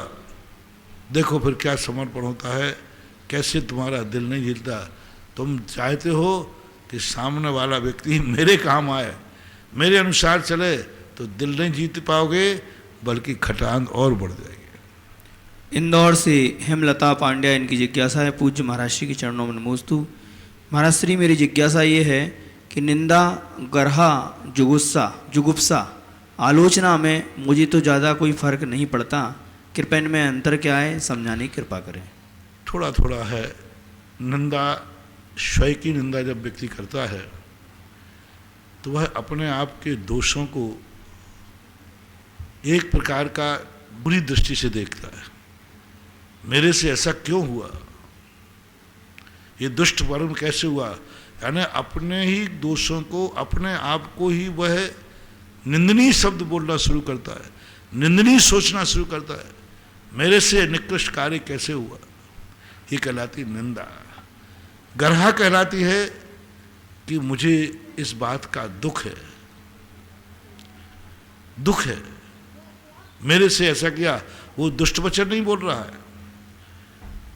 देखो फिर क्या समर्पण होता है, कैसे तुम्हारा दिल नहीं हिलता। तुम चाहते हो कि सामने वाला व्यक्ति मेरे काम आए, मेरे अनुसार चले, तो दिल नहीं जीत पाओगे, बल्कि खटान और बढ़ जाएगी। इंदौर से हेमलता पांड्या, इनकी जिज्ञासा है, पूज्य महाराज श्री के चरणों में नमोस्तु। महाराज श्री, मेरी जिज्ञासा ये है कि निंदा, गर्हा, जुगुप्सा, आलोचना में मुझे तो ज़्यादा कोई फर्क नहीं पड़ता, कृपया इनमें अंतर क्या है समझाने की कृपा करें। थोड़ा थोड़ा है। निंदा, स्वयं की निंदा जब व्यक्ति करता है तो वह अपने आप के दोषों को एक प्रकार का बुरी दृष्टि से देखता है। मेरे से ऐसा क्यों हुआ, ये दुष्ट कर्म कैसे हुआ, यानी अपने ही दोषों को, अपने आप को ही वह निंदनीय शब्द बोलना शुरू करता है, निंदनीय सोचना शुरू करता है, मेरे से निकृष्ट कार्य कैसे हुआ। ये कहलाती निंदा। गर्हा कहलाती है कि मुझे इस बात का दुख है, दुख है, मेरे से ऐसा किया। वो दुष्ट वचन नहीं बोल रहा है,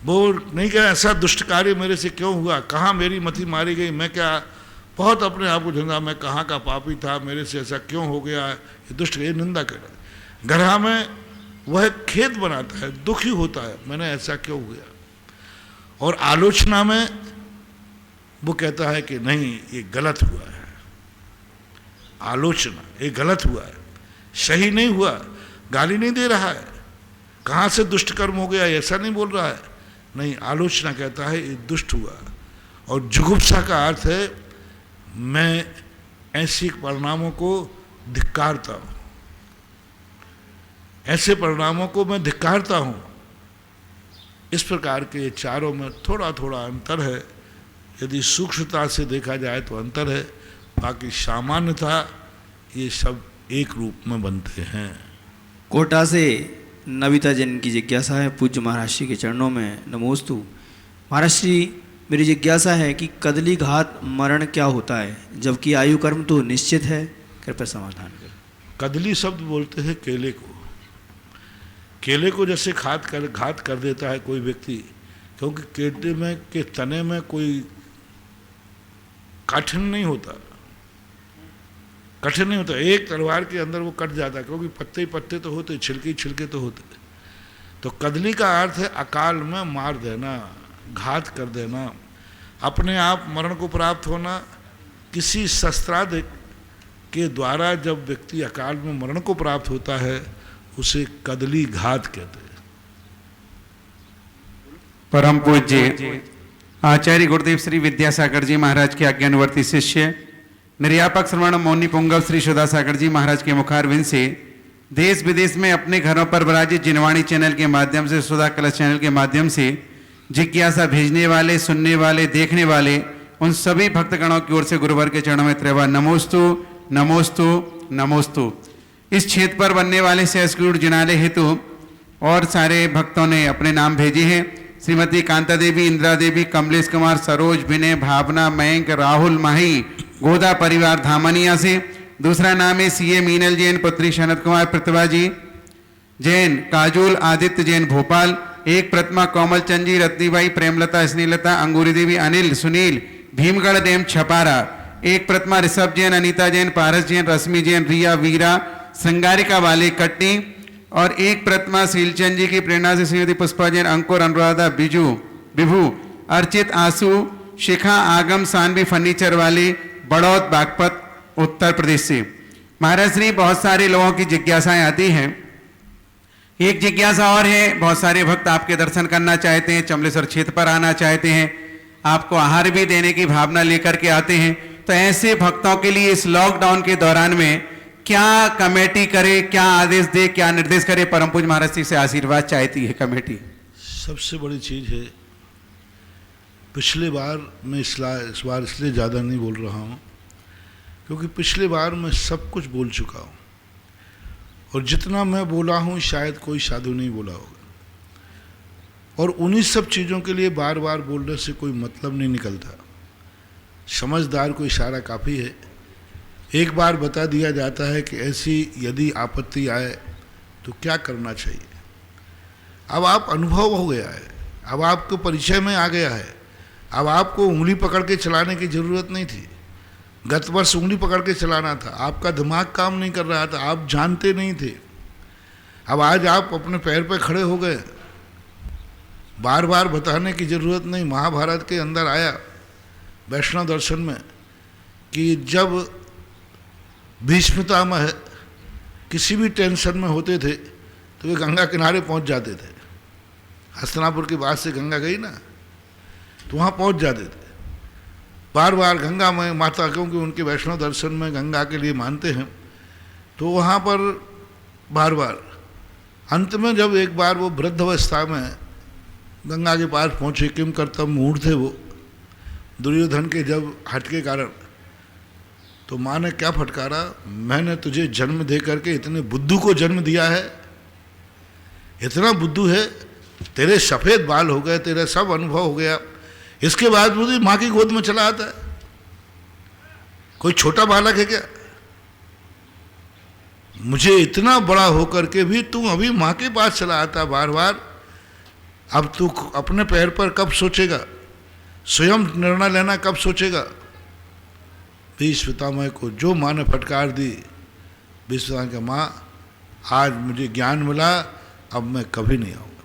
वो नहीं कह ऐसा दुष्ट कार्य मेरे से क्यों हुआ, कहाँ मेरी मति मारी गई, मैं क्या बहुत अपने आप को झंझा, मैं कहाँ का पापी था, मेरे से ऐसा क्यों हो गया। ये दुष्ट, ये निंदा कर रहा है। गर्हा में वह खेद बनाता है, दुखी होता है, मैंने ऐसा क्यों हुआ। और आलोचना में वो कहता है कि नहीं ये गलत हुआ है, आलोचना ये गलत हुआ है, सही नहीं हुआ। गाली नहीं दे रहा है, कहाँ से दुष्ट कर्म हो गया ऐसा नहीं बोल रहा है, नहीं, आलोचना कहता है ये दुष्ट हुआ। और जुगुप्सा का अर्थ है मैं ऐसे परिणामों को धिक्कारता हूँ, ऐसे परिणामों को मैं धिक्कारता हूँ। इस प्रकार के चारों में थोड़ा थोड़ा अंतर है। यदि सूक्ष्मता से देखा जाए तो अंतर है, बाकी सामान्यता ये सब एक रूप में बनते हैं। कोटा से नविता जैन की जिज्ञासा है, पूज्य महाराज श्री के चरणों में नमोस्तु। महाराज श्री, मेरी जिज्ञासा है कि कदली घात मरण क्या होता है, जबकि आयु कर्म तो निश्चित है, कृपया समाधान करें। कदली शब्द बोलते हैं केले को। केले को जैसे घात कर देता है कोई व्यक्ति, क्योंकि केले में के तने में कोई कठिन नहीं होता, कठिन नहीं होता, एक तलवार के अंदर वो कट जाता है, क्योंकि पत्ते ही पत्ते तो होते, छिलके ही छिलके तो होते। तो कदली का अर्थ है अकाल में मार देना, घात कर देना, अपने आप मरण को प्राप्त होना। किसी शस्त्रास्त्र के द्वारा जब व्यक्ति अकाल में मरण को प्राप्त होता है उसे कदली घात कहते हैं। परम पूज्य आचार्य गुरुदेव श्री विद्यासागर जी महाराज के आज्ञानुवर्ती शिष्य निर्यापक श्रवण मौनी पुंगव श्री सुधासागर जी महाराज के मुखारविंद से देश विदेश में अपने घरों पर विराजित जिनवाणी चैनल के माध्यम से, सुधा कलश चैनल के माध्यम से जिज्ञासा भेजने वाले, सुनने वाले, देखने वाले उन सभी भक्तगणों की ओर से गुरुवर के चरणों में त्रिवार नमोस्तु नमोस्तु नमोस्तु। इस क्षेत्र पर बनने वाले सहस्कूट जिनालय हेतु और सारे भक्तों ने अपने नाम भेजे हैं। श्रीमती कांता देवी, इंदिरा देवी, कमलेश कुमार, सरोज, विनय, भावना, मयंक, राहुल, माही, गोदा परिवार धामनिया से। दूसरा नाम है सीए मीनल जैन, पुत्री शनत कुमार, प्रतिभा जी जैन, काजोल आदित्य जैन भोपाल। एक प्रतिमा कोमल चंद जी, रत्नीबाई, प्रेमलता, स्नेहलता, अंगूरी देवी, अनिल, सुनील, भीमगढ़ डैम छपारा। एक प्रतिमा ऋषभ जैन, अनीता जैन, पारस जैन, रश्मि जैन, रिया, वीरा, श्रृंगारिका वाले कट्टी। और एक प्रतिमा शीलचंद जी की प्रेरणा से श्रीमती पुष्पा जैन, अंकुर, अनुराधा, बिजू, विभू, अर्चित, आंसू, शिखा, आगम, सानवी फर्नीचर वाले, बड़ौद, बागपत, उत्तर प्रदेश से। महाराज श्री, बहुत सारे लोगों की जिज्ञासाएं आती हैं। एक जिज्ञासा और है, बहुत सारे भक्त आपके दर्शन करना चाहते हैं, चमलेश्वर क्षेत्र पर आना चाहते हैं, आपको आहार भी देने की भावना लेकर के आते हैं। तो ऐसे भक्तों के लिए इस लॉकडाउन के दौरान में क्या कमेटी करे, क्या आदेश दे, क्या निर्देश करे, परम पूज्य महाराज जी से आशीर्वाद चाहती है कमेटी। सबसे बड़ी चीज़ है, पिछले बार मैं इस बार इसलिए ज़्यादा नहीं बोल रहा हूँ क्योंकि पिछले बार मैं सब कुछ बोल चुका हूँ, और जितना मैं बोला हूँ शायद कोई साधु नहीं बोला होगा। और उन्हीं सब चीज़ों के लिए बार बार बोलने से कोई मतलब नहीं निकलता। समझदार को इशारा काफ़ी है। एक बार बता दिया जाता है कि ऐसी यदि आपत्ति आए तो क्या करना चाहिए। अब आप अनुभव हो गया है, अब आपको परिचय में आ गया है, अब आपको उंगली पकड़ के चलाने की ज़रूरत नहीं थी। गत वर्ष उंगली पकड़ के चलाना था, आपका दिमाग काम नहीं कर रहा था, आप जानते नहीं थे। अब आज आप अपने पैर पे खड़े हो गए, बार बार बताने की ज़रूरत नहीं। महाभारत के अंदर आया वैष्णव दर्शन में कि जब भीष्म पितामह किसी भी टेंशन में होते थे तो वे गंगा किनारे पहुंच जाते थे। हस्तिनापुर के बाद से गंगा गई ना, तो वहाँ पहुंच जाते थे बार बार गंगा में माता, क्योंकि उनके वैष्णव दर्शन में गंगा के लिए मानते हैं, तो वहाँ पर बार बार। अंत में जब एक बार वो वृद्ध अवस्था में गंगा के पास पहुँचे, किम कर्तव्य मूढ़ थे वो, दुर्योधन के जब हट के कारण, तो माँ ने क्या फटकारा, मैंने तुझे जन्म दे करके इतने बुद्धू को जन्म दिया है, इतना बुद्धू है, तेरे सफ़ेद बाल हो गए, तेरा सब अनुभव हो गया, इसके बाद मुझे माँ की गोद में चला आता है। कोई छोटा बालक है क्या? मुझे इतना बड़ा होकर के भी तू अभी माँ के पास चला आता बार बार। अब तू अपने पैर पर कब सोचेगा, स्वयं निर्णय लेना कब सोचेगा? भीष्म पितामह को जो माँ ने फटकार दी, भीष्म पितामह के माँ आज मुझे ज्ञान मिला, अब मैं कभी नहीं आऊँगा।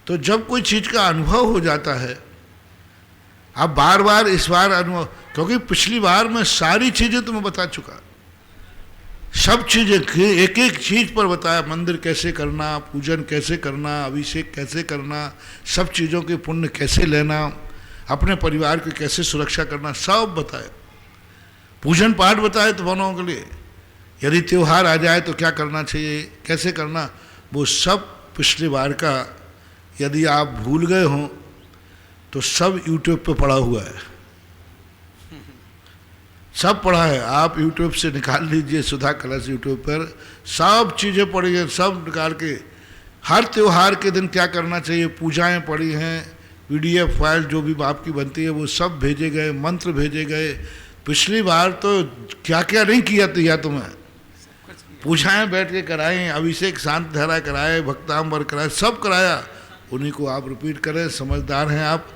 तो जब कोई चीज़ का अनुभव हो जाता है, अब बार बार इस बार अनुभव, क्योंकि पिछली बार मैं सारी चीज़ें तुम्हें बता चुका, सब चीज़ें एक एक चीज़ पर बताया, मंदिर कैसे करना, पूजन कैसे करना, अभिषेक कैसे करना, सब चीज़ों के पुण्य कैसे लेना, अपने परिवार की कैसे सुरक्षा करना, सब बताया। पूजन पाठ बताए तुम्हारों के लिए, यदि त्यौहार आ जाए तो क्या करना चाहिए, कैसे करना, वो सब पिछली बार का यदि आप भूल गए हों तो सब यूट्यूब पे पड़ा हुआ है, सब पढ़ा है। आप यूट्यूब से निकाल लीजिए, सुधा कलश यूट्यूब पर सब चीज़ें पड़ी हैं, सब निकाल के हर त्यौहार के दिन क्या करना चाहिए, पूजाएं पड़ी हैं, PDF फाइल जो भी आपकी बनती है वो सब भेजे गए, मंत्र भेजे गए। पिछली बार तो क्या क्या नहीं किया था तुम्हें, पूजाएं बैठ के कराएं, अभिषेक शांत धारा कराए, भक्तांबर कराए, सब कराया, उन्हीं को आप रिपीट करें। समझदार हैं आप,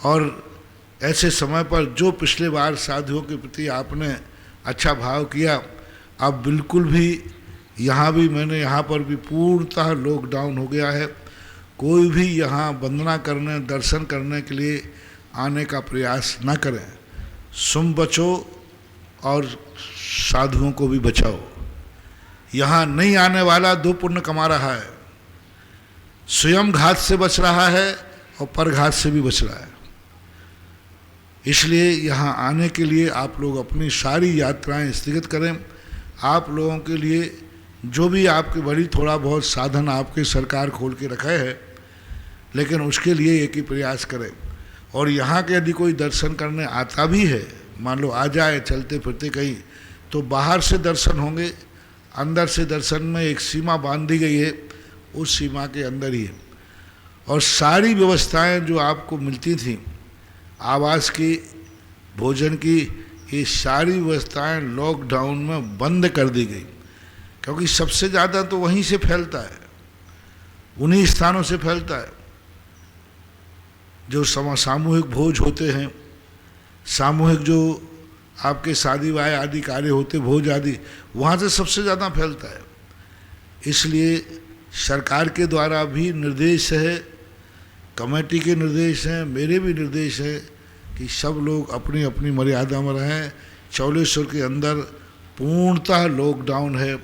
और ऐसे समय पर जो पिछले बार साधुओं के प्रति आपने अच्छा भाव किया, अब बिल्कुल भी यहाँ भी मैंने यहाँ पर भी पूर्णतः लॉकडाउन हो गया है। कोई भी यहाँ वंदना करने, दर्शन करने के लिए आने का प्रयास न करें। सुम बचो और साधुओं को भी बचाओ। यहाँ नहीं आने वाला दो पुण्य कमा रहा है, स्वयं घात से बच रहा है और परघात से भी बच रहा है। इसलिए यहाँ आने के लिए आप लोग अपनी सारी यात्राएं स्थगित करें। आप लोगों के लिए जो भी आपके बड़ी थोड़ा बहुत साधन आपके सरकार खोल के रखा है, लेकिन उसके लिए एक ही प्रयास करें। और यहाँ के यदि कोई दर्शन करने आता भी है, मान लो आ जाए चलते फिरते कहीं, तो बाहर से दर्शन होंगे, अंदर से दर्शन में एक सीमा बांधी गई है, उस सीमा के अंदर ही है। और सारी व्यवस्थाएं जो आपको मिलती थी, आवास की, भोजन की, ये सारी व्यवस्थाएं लॉकडाउन में बंद कर दी गई, क्योंकि सबसे ज़्यादा तो वहीं से फैलता है, उन्हीं स्थानों से फैलता है। जो सामूहिक भोज होते हैं, सामूहिक जो आपके शादी वाह आदि कार्य होते, भोज आदि, वहाँ से सबसे ज़्यादा फैलता है। इसलिए सरकार के द्वारा भी निर्देश है, कमेटी के निर्देश हैं, मेरे भी निर्देश है कि सब लोग अपनी अपनी मर्यादा में रहें। चौलेश्वर के अंदर पूर्णतः लॉकडाउन है।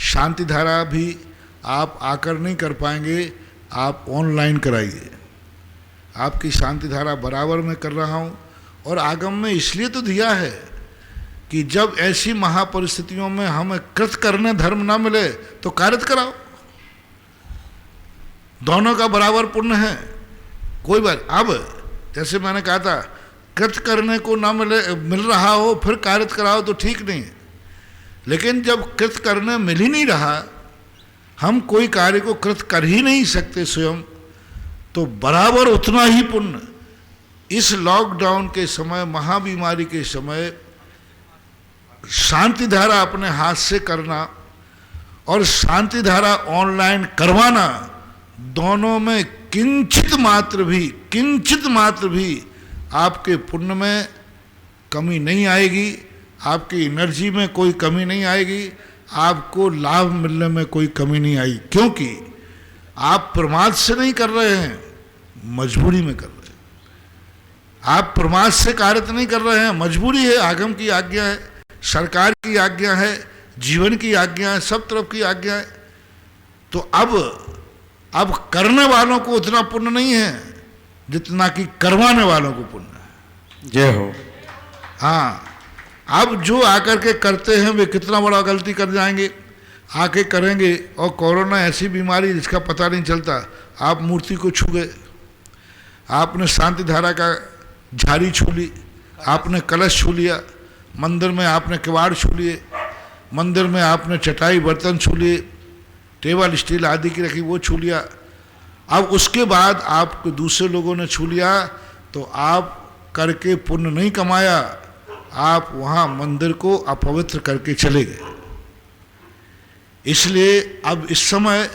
शांति धारा भी आप आकर नहीं कर पाएंगे, आप ऑनलाइन कराइए। आपकी शांति धारा बराबर मैं कर रहा हूँ, और आगम में इसलिए तो दिया है कि जब ऐसी महापरिस्थितियों में हमें कृत करने धर्म ना मिले तो कार्यत कराओ, दोनों का बराबर पुण्य है। कोई बात, अब जैसे मैंने कहा था, कृत करने को ना मिल रहा हो फिर कार्यत कराओ तो ठीक नहीं है, लेकिन जब कृत करने मिल ही नहीं रहा, हम कोई कार्य को कृत कर ही नहीं सकते स्वयं, तो बराबर उतना ही पुण्य। इस लॉकडाउन के समय, महाबीमारी के समय, शांति धारा अपने हाथ से करना और शांति धारा ऑनलाइन करवाना, दोनों में किंचित मात्र भी आपके पुण्य में कमी नहीं आएगी, आपकी एनर्जी में कोई कमी नहीं आएगी, आपको लाभ मिलने में कोई कमी नहीं आएगी, क्योंकि आप प्रमाद से नहीं कर रहे हैं, मजबूरी में कर रहे हैं। आप प्रमाद से कार्य नहीं कर रहे हैं, मजबूरी है, आगम की आज्ञा है, सरकार की आज्ञा है, जीवन की आज्ञा है, सब तरफ की आज्ञा है। तो अब करने वालों को उतना पुण्य नहीं है जितना कि करवाने वालों को पुण्य है। जय हो। हाँ, अब जो आकर के करते हैं वे कितना बड़ा गलती कर जाएंगे, आके करेंगे। और कोरोना ऐसी बीमारी जिसका पता नहीं चलता। आप मूर्ति को छू गए, आपने शांति धारा का झाड़ी छू ली, आपने कलश छू लिया, मंदिर में आपने किवाड़ छू लिए, मंदिर में आपने चटाई बर्तन छू लिए, टेबल स्टील आदि की रखी वो छू लिया। अब उसके बाद आपको दूसरे लोगों ने छू लिया तो आप करके पुण्य नहीं कमाया, आप वहाँ मंदिर को अपवित्र करके चले गए। इसलिए अब इस समय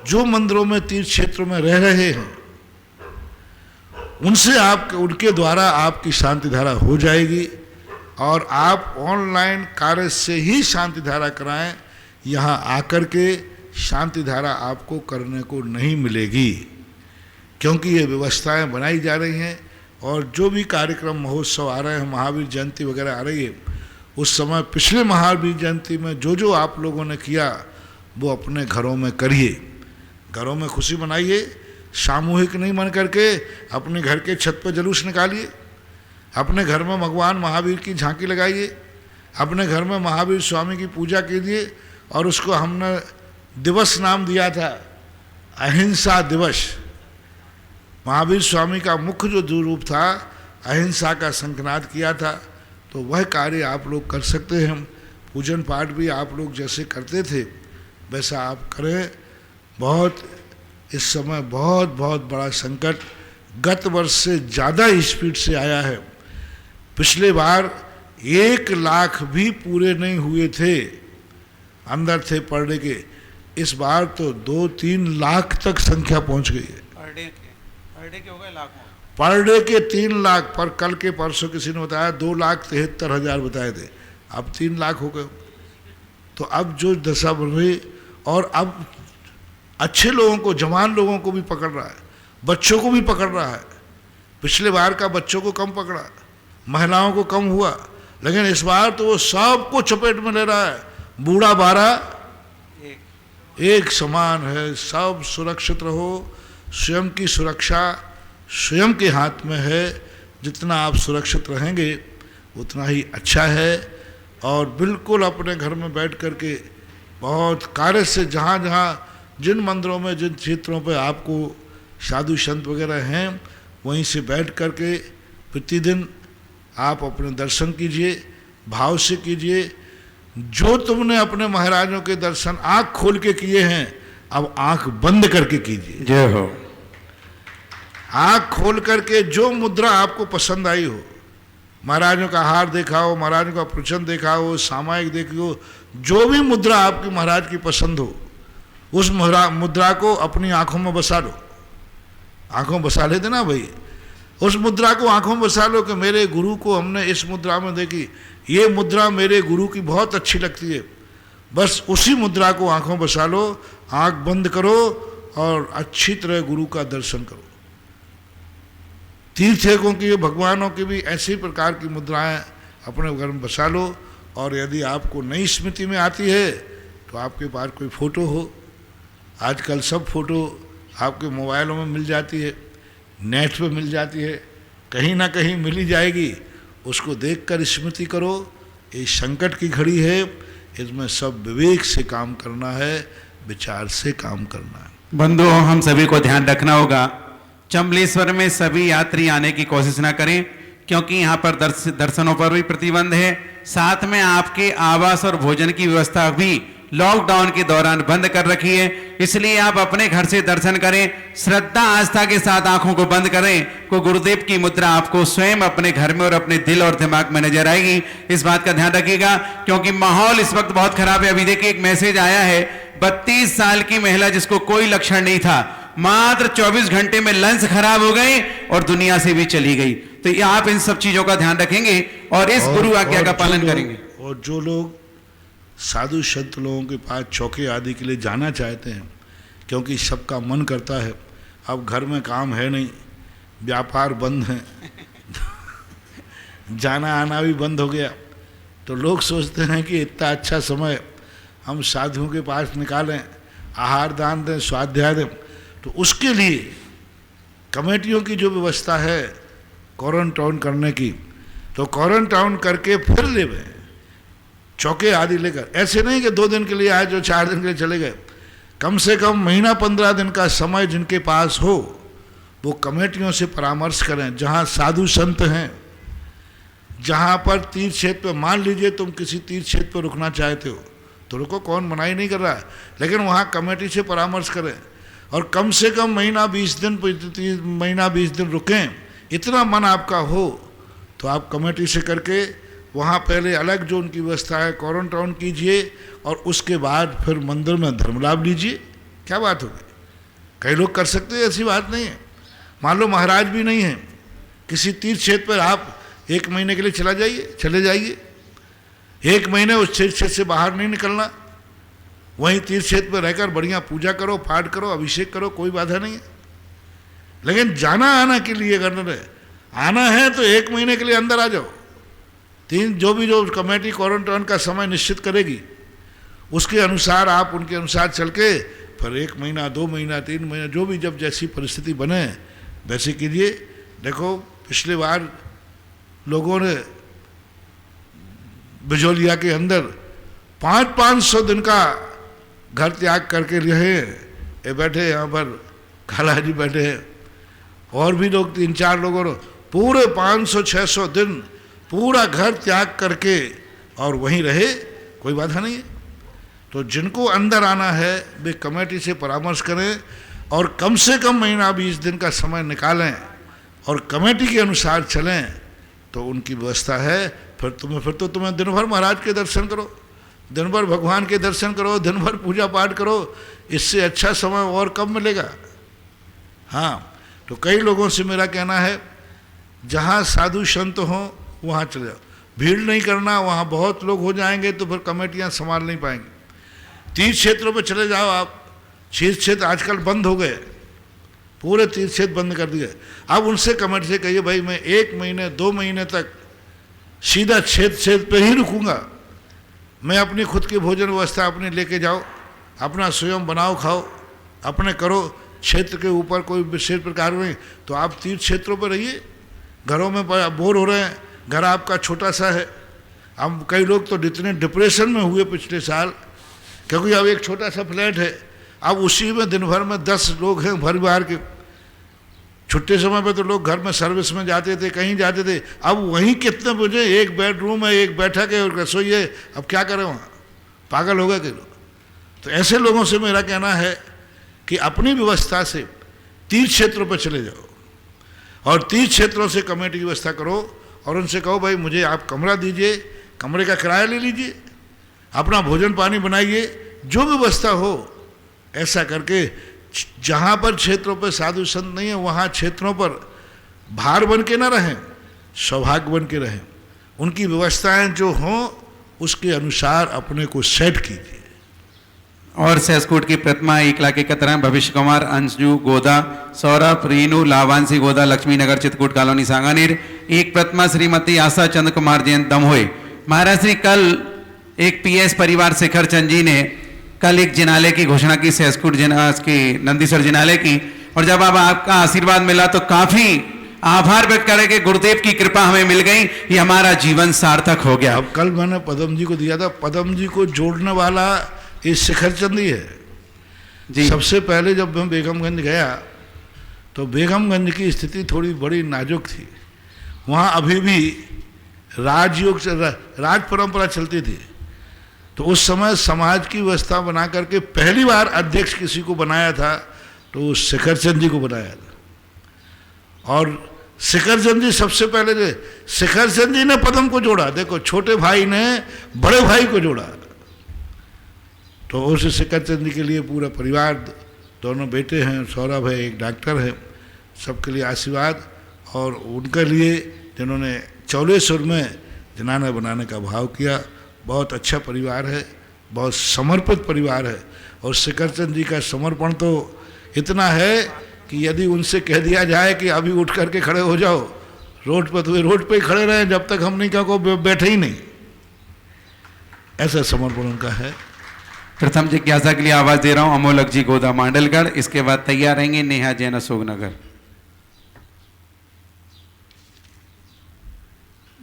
जो मंदिरों में तीर्थ क्षेत्रों में रह रहे हैं उनके द्वारा आपकी शांति धारा हो जाएगी और आप ऑनलाइन कार्य से ही शांति धारा कराएं। यहाँ आकर के शांति धारा आपको करने को नहीं मिलेगी, क्योंकि ये व्यवस्थाएं बनाई जा रही हैं। और जो भी कार्यक्रम महोत्सव आ रहे हैं, महावीर जयंती वगैरह आ रही है, उस समय पिछले महावीर जयंती में जो आप लोगों ने किया वो अपने घरों में करिए, घरों में खुशी मनाइए, सामूहिक नहीं मन करके अपने घर के छत पर जुलूस निकालिए, अपने घर में भगवान महावीर की झांकी लगाइए, अपने घर में महावीर स्वामी की पूजा कीजिए। और उसको हमने दिवस नाम दिया था अहिंसा दिवस। महावीर स्वामी का मुख्य जो रूप था अहिंसा का संकनाद किया था, तो वह कार्य आप लोग कर सकते हैं। पूजन पाठ भी आप लोग जैसे करते थे वैसा आप करें। बहुत इस समय बहुत बड़ा संकट गत वर्ष से ज़्यादा स्पीड से आया है। पिछले बार 1 लाख भी पूरे नहीं हुए थे, अंदर थे पर डे के। इस बार तो 2-3 लाख तक संख्या पहुंच गई है। पर डे के हो गए लाखों, पर डे के 3 लाख। पर कल के परसों किसी ने बताया 2,73,000 बताए थे, अब 3 लाख हो गए। तो अब जो दशा बढ़ रही, और अब अच्छे लोगों को, जवान लोगों को भी पकड़ रहा है, बच्चों को भी पकड़ रहा है। पिछले बार का बच्चों को कम पकड़ा, महिलाओं को कम हुआ, लेकिन इस बार तो वो सबको चपेट में ले रहा है। बूढ़ा बारा एक समान है, सब सुरक्षित रहो। स्वयं की सुरक्षा स्वयं के हाथ में है, जितना आप सुरक्षित रहेंगे उतना ही अच्छा है। और बिल्कुल अपने घर में बैठ कर के बहुत कार्य से, जहाँ जहाँ जिन मंदिरों में, जिन क्षेत्रों पे आपको साधु संत वगैरह हैं, वहीं से बैठ कर के प्रतिदिन आप अपने दर्शन कीजिए, भाव से कीजिए। जो तुमने अपने महाराजों के दर्शन आंख खोल के किए हैं, अब आंख बंद करके कीजिए। जय हो। आंख खोल करके जो मुद्रा आपको पसंद आई हो, महाराजों का हार देखा हो, महाराजों का प्रवचन देखा हो, सामायिक देखी हो, जो भी मुद्रा आपकी महाराज की पसंद हो, उस मुद्रा को अपनी आंखों में बसा लो। आंखों बसा लेते ना भाई, उस मुद्रा को आंखों में बसा लो कि मेरे गुरु को हमने इस मुद्रा में देखी, ये मुद्रा मेरे गुरु की बहुत अच्छी लगती है। बस उसी मुद्रा को आंखों में बसा लो, आंख बंद करो और अच्छी तरह गुरु का दर्शन करो। तीर्थों की, भगवानों की भी ऐसी प्रकार की मुद्राएं अपने घर में बसा लो। और यदि आपको नई स्मृति में आती है तो आपके पास कोई फ़ोटो हो, आजकल सब फोटो आपके मोबाइलों में मिल जाती है, नेट पे मिल जाती है, कहीं ना कहीं मिल ही जाएगी, उसको देखकर स्मृति करो। ये संकट की घड़ी है, इसमें सब विवेक से काम करना है, विचार से काम करना है। बंधुओं, हम सभी को ध्यान रखना होगा, चंबलेश्वर में सभी यात्री आने की कोशिश ना करें, क्योंकि यहाँ पर दर्शनों पर भी प्रतिबंध है। साथ में आपके आवास और भोजन की व्यवस्था भी लॉकडाउन के दौरान बंद कर रखी है। इसलिए आप अपने घर से दर्शन करें, श्रद्धा आस्था के साथ आंखों को बंद करें, को गुरुदेव की मुद्रा आपको स्वयं अपने घर में और अपने दिल और दिमाग में नजर आएगी। इस बात का ध्यान रखिएगा, क्योंकि माहौल इस वक्त बहुत खराब है। अभी देखिए एक मैसेज आया है, 32 साल की महिला जिसको कोई लक्षण नहीं था, मात्र 24 घंटे में लंग्स खराब हो गए और दुनिया से भी चली गई। तो ये आप इन सब चीजों का ध्यान रखेंगे और इस गुरु आज्ञा का पालन करेंगे। और जो लोग साधु संत लोगों के पास चौके आदि के लिए जाना चाहते हैं, क्योंकि सबका मन करता है, अब घर में काम है नहीं, व्यापार बंद है, जाना आना भी बंद हो गया, तो लोग सोचते हैं कि इतना अच्छा समय हम साधुओं के पास निकालें, आहार दान दें, स्वाध्याय दें। तो उसके लिए कमेटियों की जो व्यवस्था है क्वारंटाइन करने की, तो क्वारंटाइन करके फिर ले गए चौके आदि लेकर। ऐसे नहीं कि 2 दिन के लिए आए जो 4 दिन के लिए चले गए, कम से कम महीना 15 दिन का समय जिनके पास हो वो कमेटियों से परामर्श करें। जहाँ साधु संत हैं, जहाँ पर तीर्थ क्षेत्र पर, मान लीजिए तुम किसी तीर्थ क्षेत्र पर रुकना चाहते हो तो रुको, कौन मनाही नहीं कर रहा है, लेकिन वहाँ कमेटी से परामर्श करें और कम से कम महीना 20 दिन रुकें। इतना मन आपका हो तो आप कमेटी से करके वहाँ पहले अलग जो उनकी व्यवस्था है क्वारंटाइन कीजिए और उसके बाद फिर मंदिर में धर्म लाभ लीजिए। क्या बात होगी, कई लोग कर सकते हैं, ऐसी बात नहीं है। मान लो महाराज भी नहीं है, किसी तीर्थ क्षेत्र पर आप 1 महीने के लिए चले जाइए, 1 महीने उस क्षेत्र से बाहर नहीं निकलना, वहीं तीर्थ क्षेत्र पर रहकर बढ़िया पूजा करो, पाठ करो, अभिषेक करो, कोई बाधा नहीं है। लेकिन जाना आना के लिए अगर आना है तो 1 महीने के लिए अंदर आ जाओ। जो कमेटी क्वारंटाइन का समय निश्चित करेगी उसके अनुसार आप उनके अनुसार चल के फिर 1 महीना, 2 महीना, 3 महीना, जो भी जब जैसी परिस्थिति बने वैसे कीजिए। देखो पिछले बार लोगों ने बिजोलिया के अंदर 500 दिन का घर त्याग करके रहे। ये बैठे यहाँ पर खाला जी बैठे हैं, और भी लोग 3-4 लोगों ने पूरे 500-600 दिन पूरा घर त्याग करके और वहीं रहे, कोई बाधा नहीं है। तो जिनको अंदर आना है वे कमेटी से परामर्श करें और कम से कम महीना 20 दिन का समय निकालें और कमेटी के अनुसार चलें, तो उनकी व्यवस्था है। फिर तो तुम्हें दिन भर महाराज के दर्शन करो, दिन भर भगवान के दर्शन करो, दिन भर पूजा पाठ करो, इससे अच्छा समय और कब मिलेगा। हाँ, तो कई लोगों से मेरा कहना है जहाँ साधु संत हों वहाँ चले जाओ, भीड़ नहीं करना, वहाँ बहुत लोग हो जाएंगे तो फिर कमेटियाँ संभाल नहीं पाएंगी। तीर्थ क्षेत्रों पे चले जाओ आप, तीर्थ क्षेत्र आजकल बंद हो गए, पूरे तीर्थ क्षेत्र बंद कर दिए। अब उनसे कमेटी से कहिए भाई मैं 1 महीने 2 महीने तक सीधा क्षेत्र पे ही रुकूंगा, मैं अपनी खुद की भोजन व्यवस्था अपने लेके जाओ, अपना स्वयं बनाओ खाओ, अपने करो, क्षेत्र के ऊपर कोई विशेष प्रकार नहीं। तो आप तीर्थ क्षेत्रों पर रहिए, घरों में बोर हो रहे हैं, घर आपका छोटा सा है। हम कई लोग तो इतने डिप्रेशन में हुए पिछले साल, क्योंकि अब एक छोटा सा फ्लैट है, अब उसी में दिन भर में 10 लोग हैं परिवार के। छुट्टे समय पे तो लोग घर में सर्विस में जाते थे, कहीं जाते थे, अब वहीं कितने बजे 1 बेडरूम है, 1 बैठक है और रसोई है, अब क्या करें वहाँ, पागल हो गए कई लोग। तो ऐसे लोगों से मेरा कहना है कि अपनी व्यवस्था से तीर्थ क्षेत्रों पर चले जाओ और तीर्थ क्षेत्रों से कमेटी की व्यवस्था करो और उनसे कहो भाई मुझे आप कमरा दीजिए, कमरे का किराया ले लीजिए, अपना भोजन पानी बनाइए, जो व्यवस्था हो ऐसा करके। जहाँ पर क्षेत्रों पर साधु संत नहीं है वहाँ क्षेत्रों पर भार बन के ना रहें, सौभाग्य बन के रहें। उनकी व्यवस्थाएं जो हों उसके अनुसार अपने को सेट कीजिए। और सहसकूट की प्रतिमा 1,71,000 भविष्य कुमार, अंशु गोदा, सौरभ, रीनू, लावांशी गोदा, लक्ष्मी नगर, चित्रकूट कॉलोनी, सांगानेर। एक प्रतिमा श्रीमती आशा चंद्र कुमार जैन दमोई। महाराज श्री कल एक PS परिवार शिखर चंद जी ने कल एक जिनालय की घोषणा की, सहसकूट की नंदीसर जिनालय की, और जब अब आपका आशीर्वाद मिला तो काफी आभार व्यक्त करें कि गुरुदेव की कृपा हमें मिल गई, ये हमारा जीवन सार्थक हो गया। अब कल मैंने पदम जी को दिया था, पदम जी को जोड़ने वाला इस शिखर चंद ही है जी। सबसे पहले जब मैं बेगमगंज गया तो बेगमगंज की स्थिति थोड़ी बड़ी नाजुक थी, वहाँ अभी भी राजयोग राज परंपरा चलती थी। तो उस समय समाज की व्यवस्था बना करके पहली बार अध्यक्ष किसी को बनाया था तो शिखर चंद जी को बनाया था। और शिखर चंद जी सबसे पहले थे, शिखर चंद जी ने पद्म को जोड़ा। देखो, छोटे भाई ने बड़े भाई को जोड़ा। तो उस शिखर चंद जी के लिए पूरा परिवार, दोनों बेटे हैं, सौरभ है, एक डॉक्टर है, सबके लिए आशीर्वाद। और उनके लिए जिन्होंने चौले सुर में जनाना बनाने का भाव किया, बहुत अच्छा परिवार है, बहुत समर्पित परिवार है। और शिखर चंद जी का समर्पण तो इतना है कि यदि उनसे कह दिया जाए कि अभी उठ करके खड़े हो जाओ रोड पर, तो वे रोड पे ही खड़े रहे जब तक हमने क्या को बैठे ही नहीं। ऐसा समर्पण उनका है। प्रथम जिज्ञासा के लिए आवाज दे रहा हूं अमोलक जी गोदा मांडलगढ़। इसके बाद तैयार रहेंगे नेहा जैन अशोकनगर।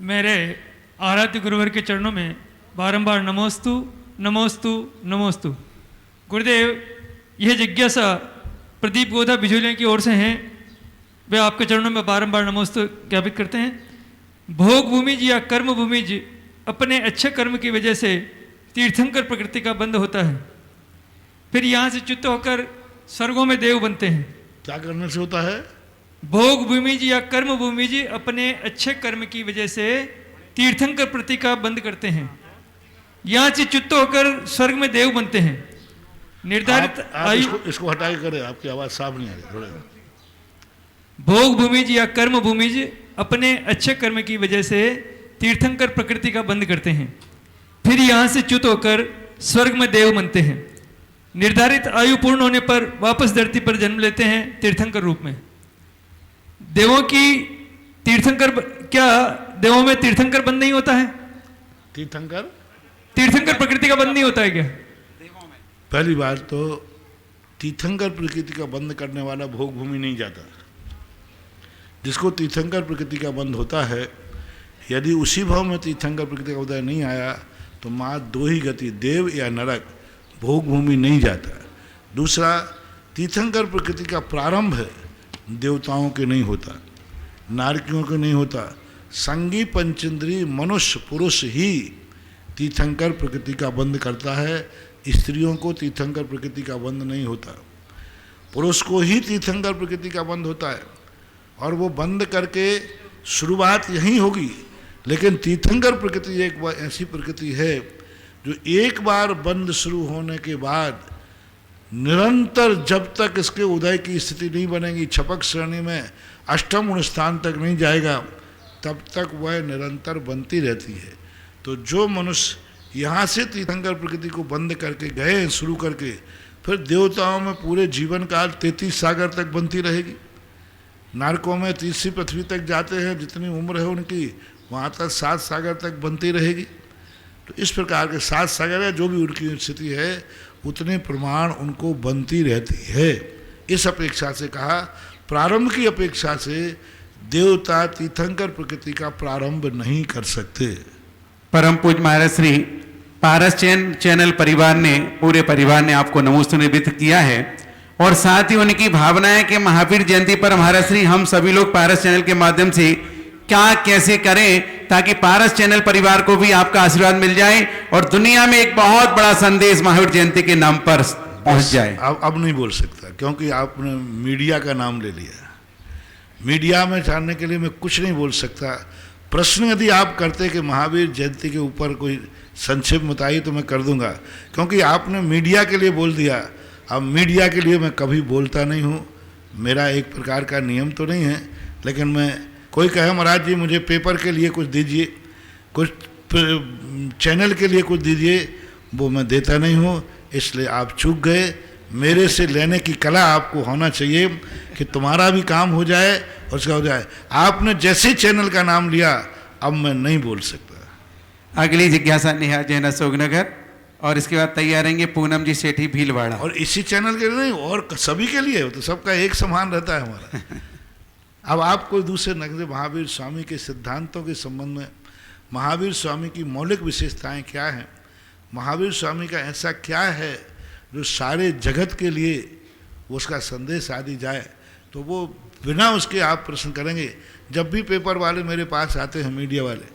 मेरे आराध्य गुरुवर के चरणों में बारंबार नमोस्तु नमोस्तु नमोस्तु। गुरुदेव, यह जिज्ञासा प्रदीप गोदा बिजोलिया की ओर से हैं, वे आपके चरणों में बारंबार नमोस्तु ज्ञापित करते हैं। भोग भूमि जी या कर्म भूमि जी अपने अच्छे कर्म की वजह से तीर्थंकर प्रकृति का बंध होता है, फिर यहाँ से च्युत होकर स्वर्गों में देव बनते हैं। क्या करने से होता है? भोग भूमि जी या कर्म भूमि जी अपने अच्छे कर्म की वजह से तीर्थंकर प्रति का बंध करते हैं, यहाँ से च्युत होकर स्वर्ग में देव बनते हैं। निर्धारित आयु इसको हटा के करें, आपकी आवाज साफ नहीं आ रही थोड़े। भोग भूमि जी या कर्म भूमि जी अपने अच्छे कर्म की वजह से तीर्थंकर प्रकृति का बंध करते हैं, फिर यहाँ से च्युत होकर स्वर्ग में देव बनते हैं। निर्धारित आयु पूर्ण होने पर वापस धरती पर जन्म लेते हैं तीर्थंकर रूप में। देवों की तीर्थंकर, क्या देवों में तीर्थंकर बंध नहीं होता है? तीर्थंकर प्रकृति का बंध नहीं होता है क्या? पहली बात तो तीर्थंकर प्रकृति का बंध करने वाला भोग भूमि नहीं जाता। जिसको तीर्थंकर प्रकृति का बंध होता है, यदि उसी भाव में तीर्थंकर प्रकृति का उदय नहीं आया तो माँ दो ही गति, देव या नरक, भोग भूमि नहीं जाता। दूसरा, तीर्थंकर प्रकृति का प्रारंभ है देवताओं के नहीं होता, नारकियों के नहीं होता। संगी पंचेंद्री मनुष्य पुरुष ही तीर्थंकर प्रकृति का बंध करता है। स्त्रियों को तीर्थंकर प्रकृति का बंध नहीं होता, पुरुष को ही तीर्थंकर प्रकृति का बंध होता है। और वो बंद करके शुरुआत यहीं होगी। लेकिन तीर्थंकर प्रकृति एक ऐसी प्रकृति है जो एक बार बंद शुरू होने के बाद निरंतर जब तक इसके उदय की स्थिति नहीं बनेगी, छपक श्रेणी में अष्टम गुण स्थान तक नहीं जाएगा, तब तक वह निरंतर बनती रहती है। तो जो मनुष्य यहाँ से तीर्थंकर प्रकृति को बंद करके गए शुरू करके, फिर देवताओं में पूरे जीवन काल 33 सागर तक बनती रहेगी। नारकों में तीसरी पृथ्वी तक जाते हैं, जितनी उम्र है उनकी, वहाँ तक 7 सागर तक बनती रहेगी। तो इस प्रकार के 7 सागर है, जो भी उनकी स्थिति है उतने प्रमाण उनको बनती रहती है। इस अपेक्षा से कहा, प्रारंभ की अपेक्षा से देवता तीर्थंकर प्रकृति का प्रारंभ नहीं कर सकते। परम पूज्य महाराज श्री पारस चैनल परिवार ने, पूरे परिवार ने आपको नमोस्तु निवेदित किया है। और साथ ही उनकी भावना है कि महावीर जयंती पर महाराज श्री हम सभी लोग पारस चैनल के माध्यम से क्या कैसे करें ताकि पारस चैनल परिवार को भी आपका आशीर्वाद मिल जाए और दुनिया में एक बहुत बड़ा संदेश महावीर जयंती के नाम पर पहुंच जाए। अब नहीं बोल सकता, क्योंकि आपने मीडिया का नाम ले लिया। मीडिया में जानने के लिए मैं कुछ नहीं बोल सकता। प्रश्न यदि आप करते कि महावीर जयंती के ऊपर कोई संक्षेप बताइए तो मैं कर दूंगा, क्योंकि आपने मीडिया के लिए बोल दिया। अब मीडिया के लिए मैं कभी बोलता नहीं हूँ, मेरा एक प्रकार का नियम तो नहीं है। लेकिन मैं, कोई कहे महाराज जी मुझे पेपर के लिए कुछ दीजिए, कुछ चैनल के लिए कुछ दीजिए, वो मैं देता नहीं हूँ। इसलिए आप चूक गए। मेरे से लेने की कला आपको होना चाहिए कि तुम्हारा भी काम हो जाए और उसका हो जाए। आपने जैसे चैनल का नाम लिया, अब मैं नहीं बोल सकता। अगली जिज्ञासा नेहा जैन अशोकनगर, और इसके बाद तैयार रहेंगे पूनम जी सेठी भीलवाड़ा। और इसी चैनल के लिए नहीं, और सभी के लिए, तो सबका एक समान रहता है हमारा। अब आप कोई दूसरे नगरे महावीर स्वामी के सिद्धांतों के संबंध में, महावीर स्वामी की मौलिक विशेषताएं क्या हैं, महावीर स्वामी का ऐसा क्या है जो सारे जगत के लिए उसका संदेश आदि जाए, तो वो बिना उसके आप प्रश्न करेंगे। जब भी पेपर वाले मेरे पास आते हैं, मीडिया वाले,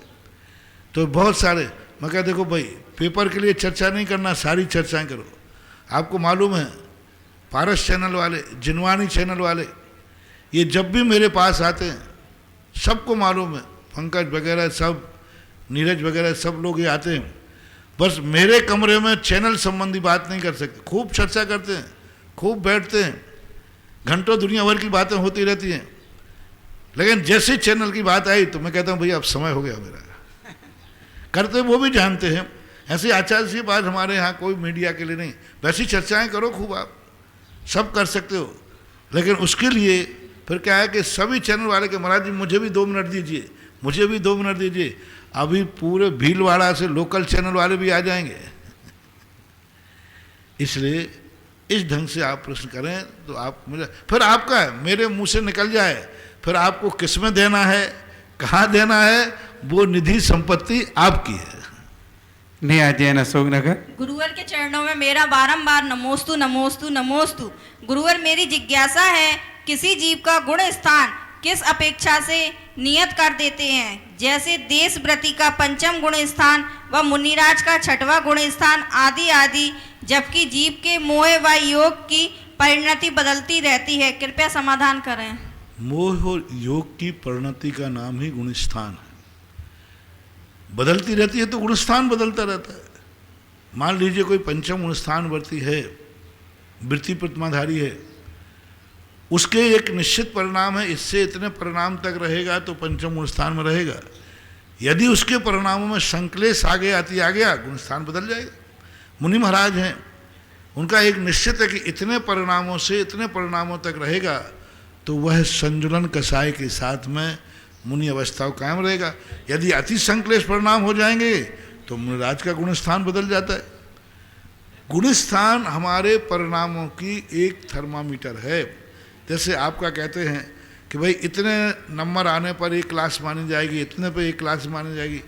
तो बहुत सारे, मैं कहा देखो भाई, पेपर के लिए चर्चा नहीं करना, सारी चर्चाएं करो। आपको मालूम है पारस चैनल वाले, जिनवानी चैनल वाले, ये जब भी मेरे पास आते हैं, सबको मालूम है, पंकज वगैरह सब, नीरज वगैरह सब लोग ये आते हैं, बस मेरे कमरे में चैनल संबंधी बात नहीं कर सकते। खूब चर्चा करते हैं, खूब बैठते हैं, घंटों दुनिया भर की बातें होती रहती हैं, लेकिन जैसे चैनल की बात आई तो मैं कहता हूँ भैया अब समय हो गया मेरा। करते वो भी जानते हैं, ऐसी आचार्य सी बात हमारे यहाँ कोई मीडिया के लिए नहीं। वैसी चर्चाएं करो खूब, आप सब कर सकते हो, लेकिन उसके लिए फिर क्या है कि सभी चैनल वाले के महाराज जी मुझे भी 2 मिनट दीजिए, मुझे भी 2 मिनट दीजिए। अभी पूरे भीलवाड़ा से लोकल चैनल वाले भी आ जाएंगे। इसलिए इस ढंग से आप प्रश्न करें तो आप मुझे, फिर आपका है, मेरे मुंह से निकल जाए, फिर आपको किसमें देना है, कहाँ देना है, वो निधि संपत्ति आपकी है। नेहा जैन अशोक नगर। गुरुवर के चरणों में मेरा बारंबार नमोस्तु नमोस्तु नमोस्तु। गुरुवर मेरी जिज्ञासा है, किसी जीव का गुण स्थान किस अपेक्षा से नियत कर देते हैं? जैसे देश व्रति का 5वां गुण स्थान व मुनिराज का 6वां गुण स्थान आदि आदि, जबकि जीव के मोह व योग की परिणति बदलती रहती है। कृपया समाधान करें। मोह और योग की परिणति का नाम ही गुण स्थान है। बदलती रहती है तो गुण स्थान बदलता रहता है। मान लीजिए कोई 5वां गुण स्थान वर्ती है, वृत्ति प्रतिमाधारी है, उसके एक निश्चित परिणाम है, इससे इतने परिणाम तक रहेगा तो 5वां गुण स्थान में रहेगा। यदि उसके परिणामों में संक्लेश आगे आती आ गया, गुण स्थान बदल जाएगा। मुनि महाराज हैं, उनका एक निश्चित है कि इतने परिणामों से इतने परिणामों तक रहेगा, तो वह संजुलन कसाय के साथ में मुनि अवस्था कायम रहेगा। यदि अति संक्लेश परिणाम हो जाएंगे तो मुनिराज का गुण स्थान बदल जाता है। गुण स्थान हमारे परिणामों की एक थर्मामीटर है। जैसे आपका कहते हैं कि भाई इतने नंबर आने पर 1 क्लास मानी जाएगी, इतने पे 1 क्लास मानी जाएगी,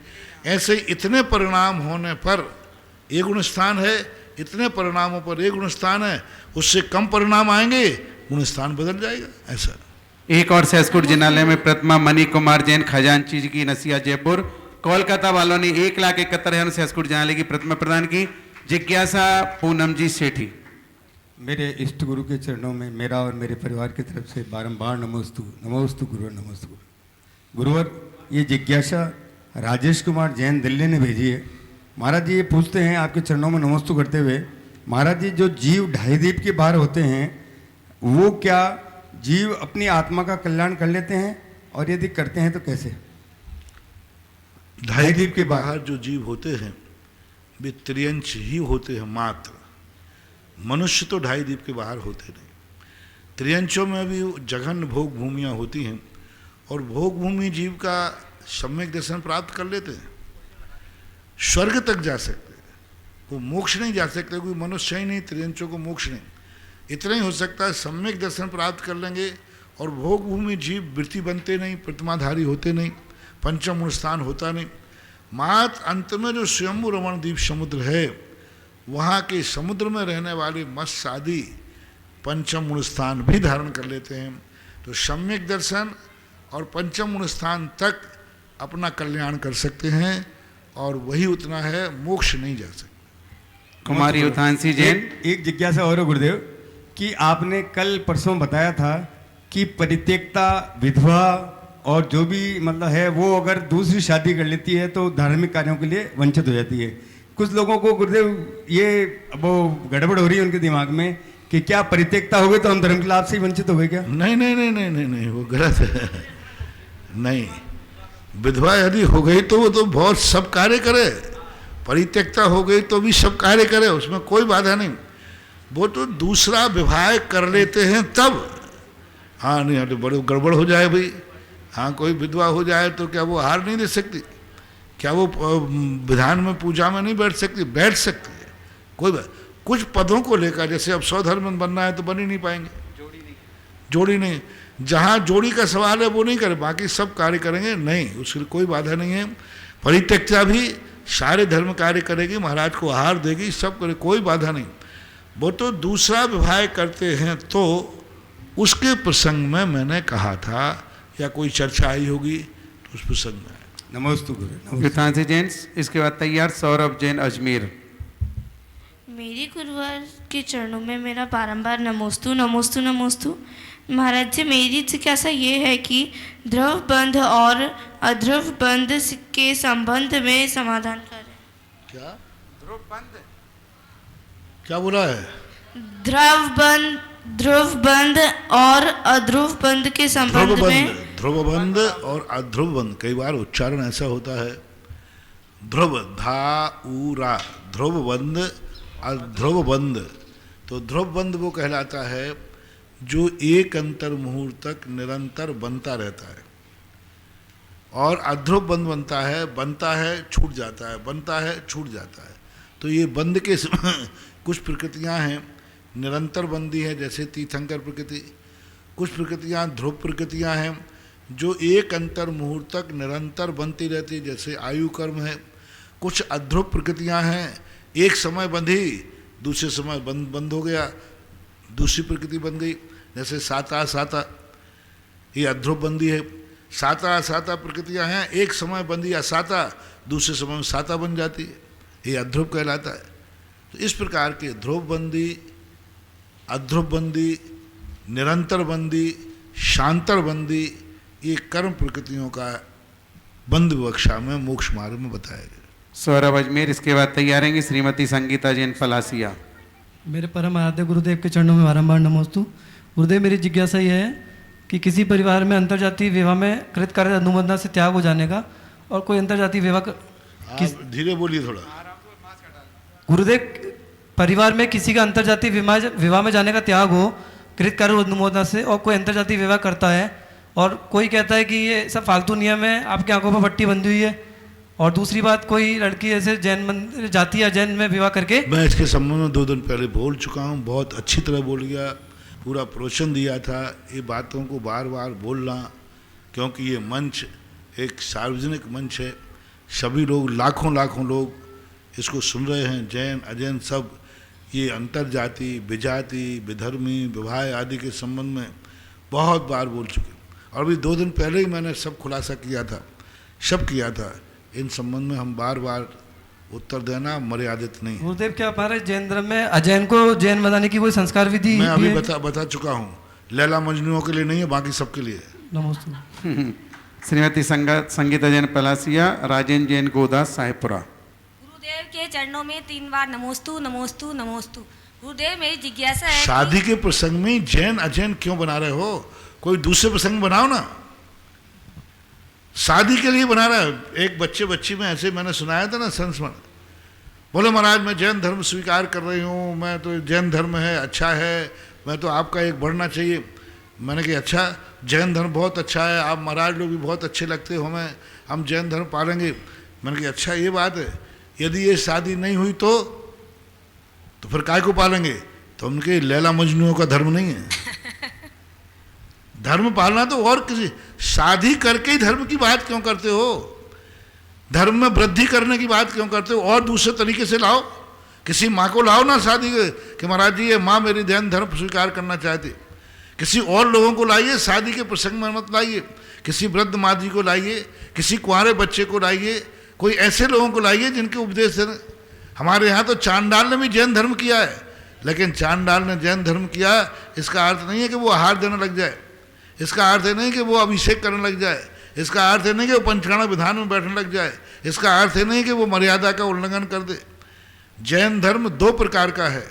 ऐसे इतने परिणाम होने पर एक गुण स्थान है, इतने परिणामों पर एक गुण स्थान है, उससे कम परिणाम आएंगे गुण स्थान बदल जाएगा। ऐसा एक और सहसकुट जिनालय में प्रतिमा मणि कुमार जैन खजांची जी की नसिया जयपुर। कोलकाता वालों ने 1,71,000 सहसकुट जिनालय की प्रतिमा प्रदान की। जिज्ञासा पूनम जी सेठी। मेरे इष्ट गुरु के चरणों में मेरा और मेरे परिवार की तरफ से बारंबार नमोस्तु नमोस्तु गुरुवर नमोस्तु गुरुवर। ये जिज्ञासा राजेश कुमार जैन दिल्ली ने भेजी है। महाराज जी ये पूछते हैं आपके चरणों में नमोस्तु करते हुए, महाराज जी जो जीव ढाई दीप के बाहर होते हैं, वो क्या जीव अपनी आत्मा का कल्याण कर लेते हैं, और यदि करते हैं तो कैसे? ढाई दीप के बाहर जो जीव होते हैं वे त्रियंश ही होते हैं मात्र। मनुष्य तो ढाई दीप के बाहर होते नहीं। त्रियंशों में भी जघन्य भोग भूमियाँ होती हैं, और भोग भूमि जीव का सम्यक दर्शन प्राप्त कर लेते हैं, स्वर्ग तक जा सकते हैं, वो मोक्ष नहीं जा सकते, कोई मनुष्य ही नहीं, त्रियंशों को मोक्ष नहीं। इतना ही हो सकता है, सम्यक दर्शन प्राप्त कर लेंगे और भोग भूमि जीव वृत्ति बनते नहीं, प्रतिमाधारी होते नहीं, 5वां गुण स्थान होता नहीं। मात अंत में जो स्वयंभू रमण द्वीप समुद्र है, वहाँ के समुद्र में रहने वाले मत्स्य आदि 5वां गुण स्थान भी धारण कर लेते हैं। तो सम्यक दर्शन और 5वां गुण स्थान तक अपना कल्याण कर सकते हैं, और वही उतना है, मोक्ष नहीं जा सकते। कुमारी उतांसी जैन। एक जिज्ञासा और है गुरुदेव, कि आपने कल परसों बताया था कि परित्यक्ता विधवा और जो भी मतलब है, वो अगर दूसरी शादी कर लेती है तो धार्मिक कार्यों के लिए वंचित हो जाती है। कुछ लोगों को गुरुदेव ये वो गड़बड़ हो रही है उनके दिमाग में कि क्या परित्यक्ता हो गई तो हम धर्म के लाभ से ही वंचित हो गए क्या? नहीं नहीं नहीं नहीं नहीं नहीं, वो गलत है। नहीं, विधवा यदि हो गई तो वो तो बहुत सब कार्य करे, परित्यक्ता हो गई तो भी सब कार्य करे, उसमें कोई बाधा नहीं। वो तो दूसरा विवाह कर लेते हैं तब। हाँ नहीं, तो बड़े गड़बड़ हो जाए भाई। हाँ, कोई विधवा हो जाए तो क्या वो हार नहीं दे सकती? क्या वो विधान में पूजा में नहीं बैठ सकती? बैठ सकती है, कोई बात। कुछ पदों को लेकर, जैसे अब स्वधर्म बनना है तो बन ही नहीं पाएंगे, जोड़ी नहीं। जहाँ जोड़ी का सवाल है वो नहीं करे, बाकी सब कार्य करेंगे, नहीं, उसके लिए कोई बाधा नहीं है। परित्यक्ता भी सारे धर्म कार्य करेगी, महाराज को आहार देगी, सब करे, कोई बाधा नहीं। वो तो दूसरा विवाह करते हैं तो उसके प्रसंग में मैंने कहा था, या कोई चर्चा आई होगी तो उस प्रसंग में। नमोस्तु गुरु नमोस्तु। युतांशी जैन, इसके बाद तैयार सौरभ जैन अजमेर। मेरी गुरुवार के चरणों में मेरा बारंबार नमोस्तु नमोस्तु नमोस्तु। महाराज जी, मेरी जिज्ञासा ये है कि ध्रुव बंध और अध्रुव बंध के संबंध में समाधान करें। क्या क्या बोला है? ध्रुव बंध और अध्रुव बंध के संबंध में। ध्रुव बंध और अध्रुव बंध, कई बार उच्चारण ऐसा होता है, ध्रुव धा ऊ रा, ध्रुव बंध अध्रुव बंध। तो ध्रुव बंध वो कहलाता है जो एक अंतर मुहूर्त तक निरंतर बनता रहता है, और अध्रुव बंध बनता है छूट जाता है, बनता है छूट जाता है। तो ये बंध के कुछ प्रकृतियां हैं निरंतर बंदी है, जैसे तीर्थंकर प्रकृति। कुछ प्रकृतियां ध्रुव प्रकृतियां हैं जो एक अंतर मुहूर्त तक निरंतर बनती रहती, जैसे आयु कर्म है। कुछ अध्रुव प्रकृतियां हैं, एक समय बंधी, दूसरे समय बंद हो गया, दूसरी प्रकृति बन गई, जैसे साता साता, ये अध्रुव बंदी है। साता साता प्रकृतियां हैं, एक समय बंदी या साता, दूसरे समय में साता बन जाती है, ये अध्रुव कहलाता है। तो इस प्रकार के ध्रुव बंदी, अध्रुव बंदी, निरंतर बंदी, शांतर बंदी, ये कर्म प्रकृतियों का बंद विवक्षा में मोक्ष मार्ग में बताया गया। सौरभ अजमेर, इसके बाद तैयार रहेंगे श्रीमती संगीता जैन फलासिया। मेरे परम आराध्य गुरुदेव के चरणों में बारंबार नमोस्तु। गुरुदेव, मेरी जिज्ञासा यह है कि किसी परिवार में अंतर्जातीय विवाह में कृतकार्य अनुबंधना से त्याग हो जाने का, और कोई अंतर्जातीय विवाह धीरे बोलिए थोड़ा। गुरुदेव, परिवार में किसी का अंतर्जातीय विवाह में जाने का त्याग हो कृतकार्य अनुमोदना से, और कोई अंतर्जातीय विवाह करता है, और कोई कहता है कि ये सब फालतू नियम है, आपकी आंखों पर पट्टी बंधी हुई है। और दूसरी बात, कोई लड़की ऐसे जैन जाति या जैन में विवाह करके। मैं इसके संबंध में 2 दिन पहले बोल चुका हूँ, बहुत अच्छी तरह बोल गया, पूरा प्रोत्साहन दिया था। ये बातों को बार बार बोलना, क्योंकि ये मंच एक सार्वजनिक मंच है, सभी लोग लाखों लोग इसको सुन रहे हैं, जैन अजैन सब। ये अंतर्जाति, विजाति, विधर्मी, विवाह आदि के संबंध में बहुत बार बोल चुके, और अभी 2 दिन पहले ही मैंने सब खुलासा किया था। इन संबंध में हम बार बार उत्तर देना मर्यादित नहीं। गुरुदेव, क्या हमारे जैन धर्म में अजैन को जैन बनाने की कोई संस्कार विधि? मैं अभी बता चुका हूँ, लैला मजनुओं के लिए नहीं है, बाकी सबके लिए। नमस्ते। श्रीमती संगीता जैन फलासिया, राजेंद्र जैन गोदास साहेबपुरा। गुरुदेव के चरणों में 3 बार नमोस्तु नमोस्तु नमोस्तु। गुरुदेव, मेरी जिज्ञासा है शादी के प्रसंग में जैन अजैन क्यों बना रहे हो? कोई दूसरे प्रसंग बनाओ ना, शादी के लिए बना रहा है। एक बच्ची में ऐसे मैंने सुनाया था ना संस्मरण, बोले महाराज मैं जैन धर्म स्वीकार कर रही हूँ, मैं तो जैन धर्म है, अच्छा है, मैं तो आपका एक बढ़ना चाहिए। मैंने कहा अच्छा, जैन धर्म बहुत अच्छा है, आप महाराज लोग भी बहुत अच्छे लगते हो हमें, हम जैन धर्म पालेंगे। मैंने कहा अच्छा ये बात है, यदि ये शादी नहीं हुई तो फिर काय को पालेंगे? तो उनके लैला मजनुओं का धर्म नहीं है। धर्म पालना तो और किसी, शादी करके ही धर्म की बात क्यों करते हो? धर्म में वृद्धि करने की बात क्यों करते हो? और दूसरे तरीके से लाओ, किसी माँ को लाओ ना शादी कि महाराज जी ये माँ मेरी जैन धर्म स्वीकार करना चाहती। किसी और लोगों को लाइए, शादी के प्रसंग में मत लाइए। किसी वृद्ध माँ जी को लाइए, किसी कुंवारे बच्चे को लाइए, कोई ऐसे लोगों को लाइए जिनके उपदेश दें। हमारे यहाँ तो चांडाल ने भी जैन धर्म किया है, लेकिन चांडाल ने जैन धर्म किया इसका अर्थ नहीं है कि वो आहार देने लग जाए, इसका अर्थ है नहीं कि वो अभिषेक करने लग जाए, इसका अर्थ है नहीं कि वो पंचकाणा विधान में बैठने लग जाए, इसका अर्थ है नहीं कि वो मर्यादा का उल्लंघन कर दे। जैन धर्म 2 प्रकार का है,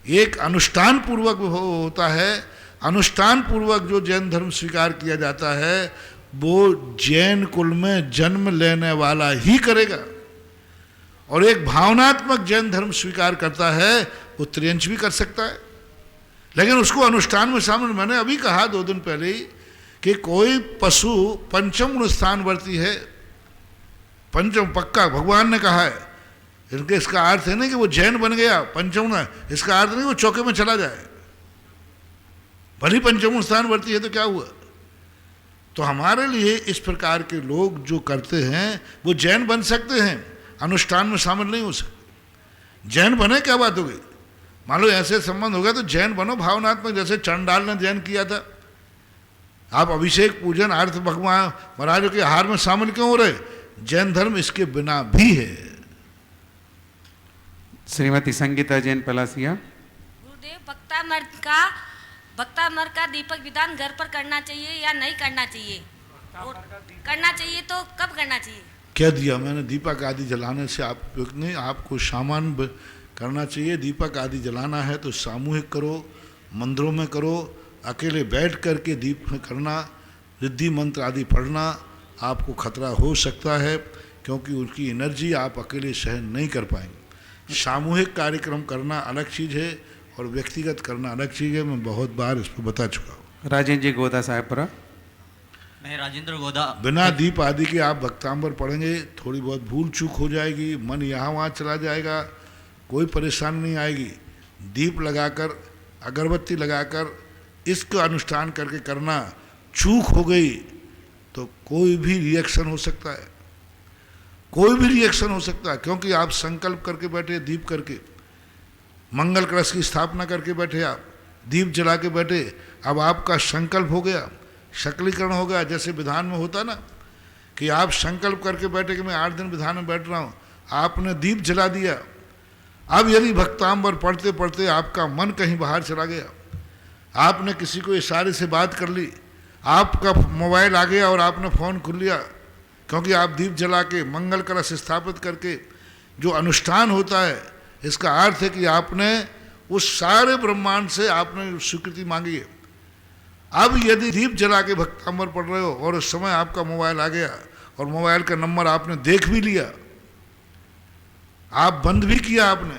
एक अनुष्ठान पूर्वक होता है, अनुष्ठान पूर्वक जो जैन धर्म स्वीकार किया जाता है वो जैन कुल में जन्म लेने वाला ही करेगा, और एक भावनात्मक जैन धर्म स्वीकार करता है वो त्रियंश भी कर सकता है, लेकिन उसको अनुष्ठान में शामिल। मैंने अभी कहा 2 दिन पहले ही कि कोई पशु पंचम गुण स्थानवर्ती है, पंचम पक्का भगवान ने कहा है, इनके इसका अर्थ है नहीं कि वो जैन बन गया पंचम गुण, इसका अर्थ नहीं वो चौके में चला जाए। भली पंचम गुण स्थानवर्ती है तो क्या हुआ? तो हमारे लिए इस प्रकार के लोग जो करते हैं वो जैन बन सकते हैं, अनुष्ठान में शामिल नहीं हो सकते। जैन बने क्या बात हो गई? मान लो ऐसे संबंध हो गया तो जैन बनो भावनात्मक, जैसे चंडाल ने जैन किया था। आप अभिषेक पूजन अर्थ भगवान महाराजों के आहार में शामिल क्यों हो रहे? जैन धर्म इसके बिना भी है। श्रीमती संगीता जैन पलासिया। गुरुदेव, भक्ता मर का दीपक विधान घर पर करना चाहिए या नहीं करना चाहिए? और करना चाहिए तो कब करना चाहिए? कह दिया मैंने, दीपक आदि जलाने से आप नहीं, आपको सामान करना चाहिए। दीपक आदि जलाना है तो सामूहिक करो, मंदिरों में करो, अकेले बैठ करके दीप में करना, रिद्धि मंत्र आदि पढ़ना आपको खतरा हो सकता है, क्योंकि उनकी एनर्जी आप अकेले सहन नहीं कर पाएंगे। सामूहिक कार्यक्रम करना अलग चीज़ है और व्यक्तिगत करना अलग चीज़ है। मैं बहुत बार इस पर बता चुका हूँ। राजेंद्र जी गोदा साहेबपुरा। मैं राजेंद्र गोदा। बिना दीप आदि के आप भक्तांबर पढ़ेंगे, थोड़ी बहुत भूल चूक हो जाएगी, मन यहाँ वहाँ चला जाएगा, कोई परेशानी नहीं आएगी। दीप लगाकर, अगरबत्ती लगाकर इसका अनुष्ठान करके करना, चूक हो गई तो कोई भी रिएक्शन हो सकता है, कोई भी रिएक्शन हो सकता है, क्योंकि आप संकल्प करके बैठे, दीप करके, मंगल कलश की स्थापना करके बैठे, आप दीप जला के बैठे, अब आपका संकल्प हो गया, शकलीकरण हो गया। जैसे विधान में होता ना कि आप संकल्प करके बैठे कि मैं 8 दिन विधान में बैठ रहा हूँ, आपने दीप जला दिया। अब यदि भक्तांबर पढ़ते पढ़ते आपका मन कहीं बाहर चला गया, आपने किसी को इशारे से बात कर ली, आपका मोबाइल आ गया और आपने फ़ोन खुल लिया, क्योंकि आप दीप जला के मंगल कलश स्थापित करके जो अनुष्ठान होता है, इसका अर्थ है कि आपने उस सारे ब्रह्मांड से आपने स्वीकृति मांगी है। अब यदि दीप जला के भक्तांबर पढ़ रहे हो और उस समय आपका मोबाइल आ गया और मोबाइल का नंबर आपने देख भी लिया, आप बंद भी किया आपने,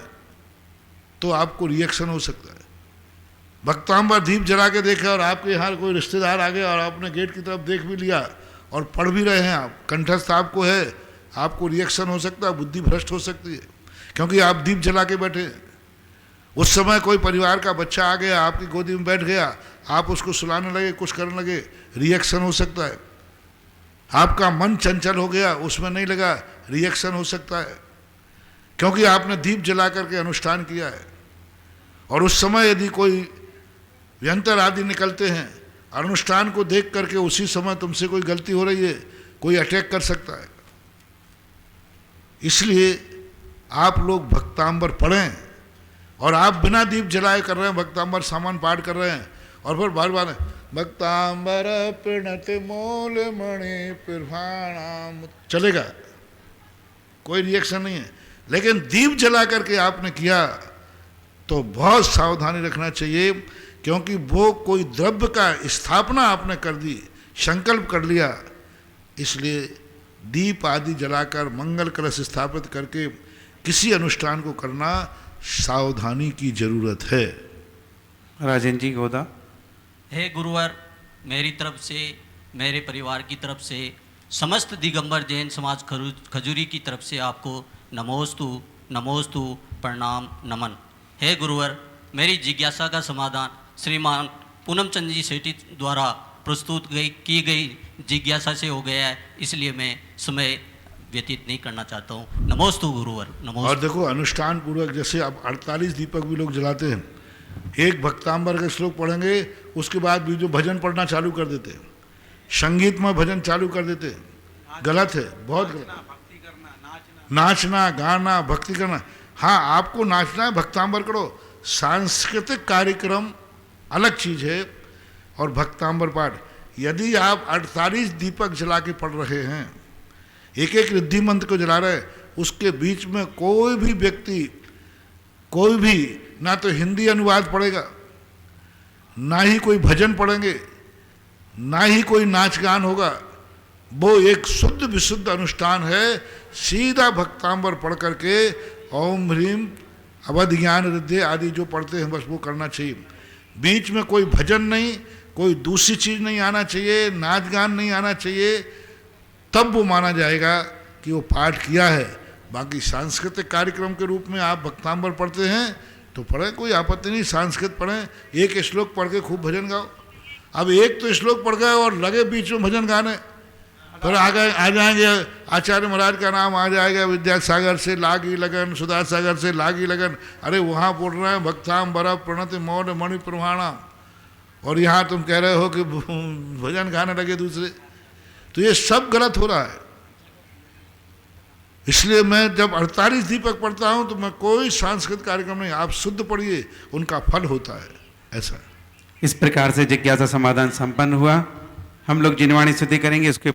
तो आपको रिएक्शन हो सकता है। भक्तांबर दीप जला के देखा और आपके यहाँ कोई रिश्तेदार आ गया और आपने गेट की तरफ देख भी लिया और पढ़ भी रहे हैं, आप कंठस्थ आपको है, आपको रिएक्शन हो सकता है, बुद्धि भ्रष्ट हो सकती है, क्योंकि आप दीप जला के बैठे। उस समय कोई परिवार का बच्चा आ गया, आपकी गोदी में बैठ गया, आप उसको सुलाने लगे, कुछ करने लगे, रिएक्शन हो सकता है। आपका मन चंचल हो गया, उसमें नहीं लगा, रिएक्शन हो सकता है, क्योंकि आपने दीप जला करके अनुष्ठान किया है। और उस समय यदि कोई व्यंतर आदि निकलते हैं, अनुष्ठान को देख करके उसी समय तुमसे कोई गलती हो रही है, कोई अटैक कर सकता है। इसलिए आप लोग भक्तांबर पढ़ें, और आप बिना दीप जलाए कर रहे हैं, भक्तांबर सामान पाठ कर रहे हैं, और फिर बार बार भक्तांबर प्रणत मोल मणि प्रभाणाम, चलेगा, कोई रिएक्शन नहीं है। लेकिन दीप जला करके आपने किया तो बहुत सावधानी रखना चाहिए, क्योंकि वो कोई द्रव्य का स्थापना आपने कर दी, संकल्प कर लिया। इसलिए दीप आदि जलाकर मंगल कलश स्थापित करके किसी अनुष्ठान को करना सावधानी की जरूरत है। राजेंद्र जी गोदा। हे गुरुवर, मेरी तरफ से, मेरे परिवार की तरफ से, समस्त दिगंबर जैन समाज खजूरी की तरफ से आपको नमोस्तु नमोस्तु प्रणाम नमन। हे गुरुवर, मेरी जिज्ञासा का समाधान श्रीमान पूनम चंद जी सेठी द्वारा प्रस्तुत की गई जिज्ञासा से हो गया है, इसलिए मैं समय व्यतीत नहीं करना चाहता हूँ। नमोस्तु गुरुवर, नमोस्तु। और देखो, अनुष्ठान पूर्वक जैसे अब 48 दीपक भी लोग जलाते हैं, एक भक्तांबर के श्लोक पढ़ेंगे, उसके बाद भी जो भजन पढ़ना चालू कर देते हैं, संगीत में भजन चालू कर देते हैं, गलत है, बहुत गलत। नाचना गाना भक्ति करना, हाँ आपको नाचना है, भक्तांबर करो, सांस्कृतिक कार्यक्रम अलग चीज़ है। और भक्तांबर पाठ, यदि आप 48 दीपक जला के पढ़ रहे हैं, एक एक रिद्धि मंत्र को जला रहे हैं, उसके बीच में कोई भी व्यक्ति, कोई भी ना तो हिंदी अनुवाद पढ़ेगा, ना ही कोई भजन पढ़ेंगे, ना ही कोई नाच गान होगा, वो एक शुद्ध विशुद्ध अनुष्ठान है। सीधा भक्तांबर पढ़ करके ओम ह्रीम अवध ज्ञान रिद्धि आदि जो पढ़ते हैं, बस वो करना चाहिए। बीच में कोई भजन नहीं, कोई दूसरी चीज़ नहीं आना चाहिए, नाच गान नहीं आना चाहिए, तब वो माना जाएगा कि वो पाठ किया है। बाकी सांस्कृतिक कार्यक्रम के रूप में आप भक्तांबर पढ़ते हैं तो पढ़ें, कोई आपत्ति नहीं, संस्कृत पढ़ें, एक श्लोक पढ़ के खूब भजन गाओ। अब एक तो श्लोक पढ़ गए और लगे बीच में भजन गाने, फिर आ जाएंगे आचार्य महाराज का नाम आ जाएगा, विद्यासागर से लागी लगन, सुधा सागर से लागी लगन, अरे वहाँ बोल रहे हैं भक्तांबर प्रणत मौन मणि प्रभाणा, और यहाँ तुम कह रहे हो कि भजन गाने लगे दूसरे, तो ये सब गलत हो रहा है। इसलिए मैं जब 48 दीपक पढ़ता हूं तो मैं कोई सांस्कृतिक कार्यक्रम नहीं, आप शुद्ध पढ़िए, उनका फल होता है। ऐसा इस प्रकार से जिज्ञासा समाधान संपन्न हुआ। हम लोग जिनवाणी स्तुति करेंगे, उसके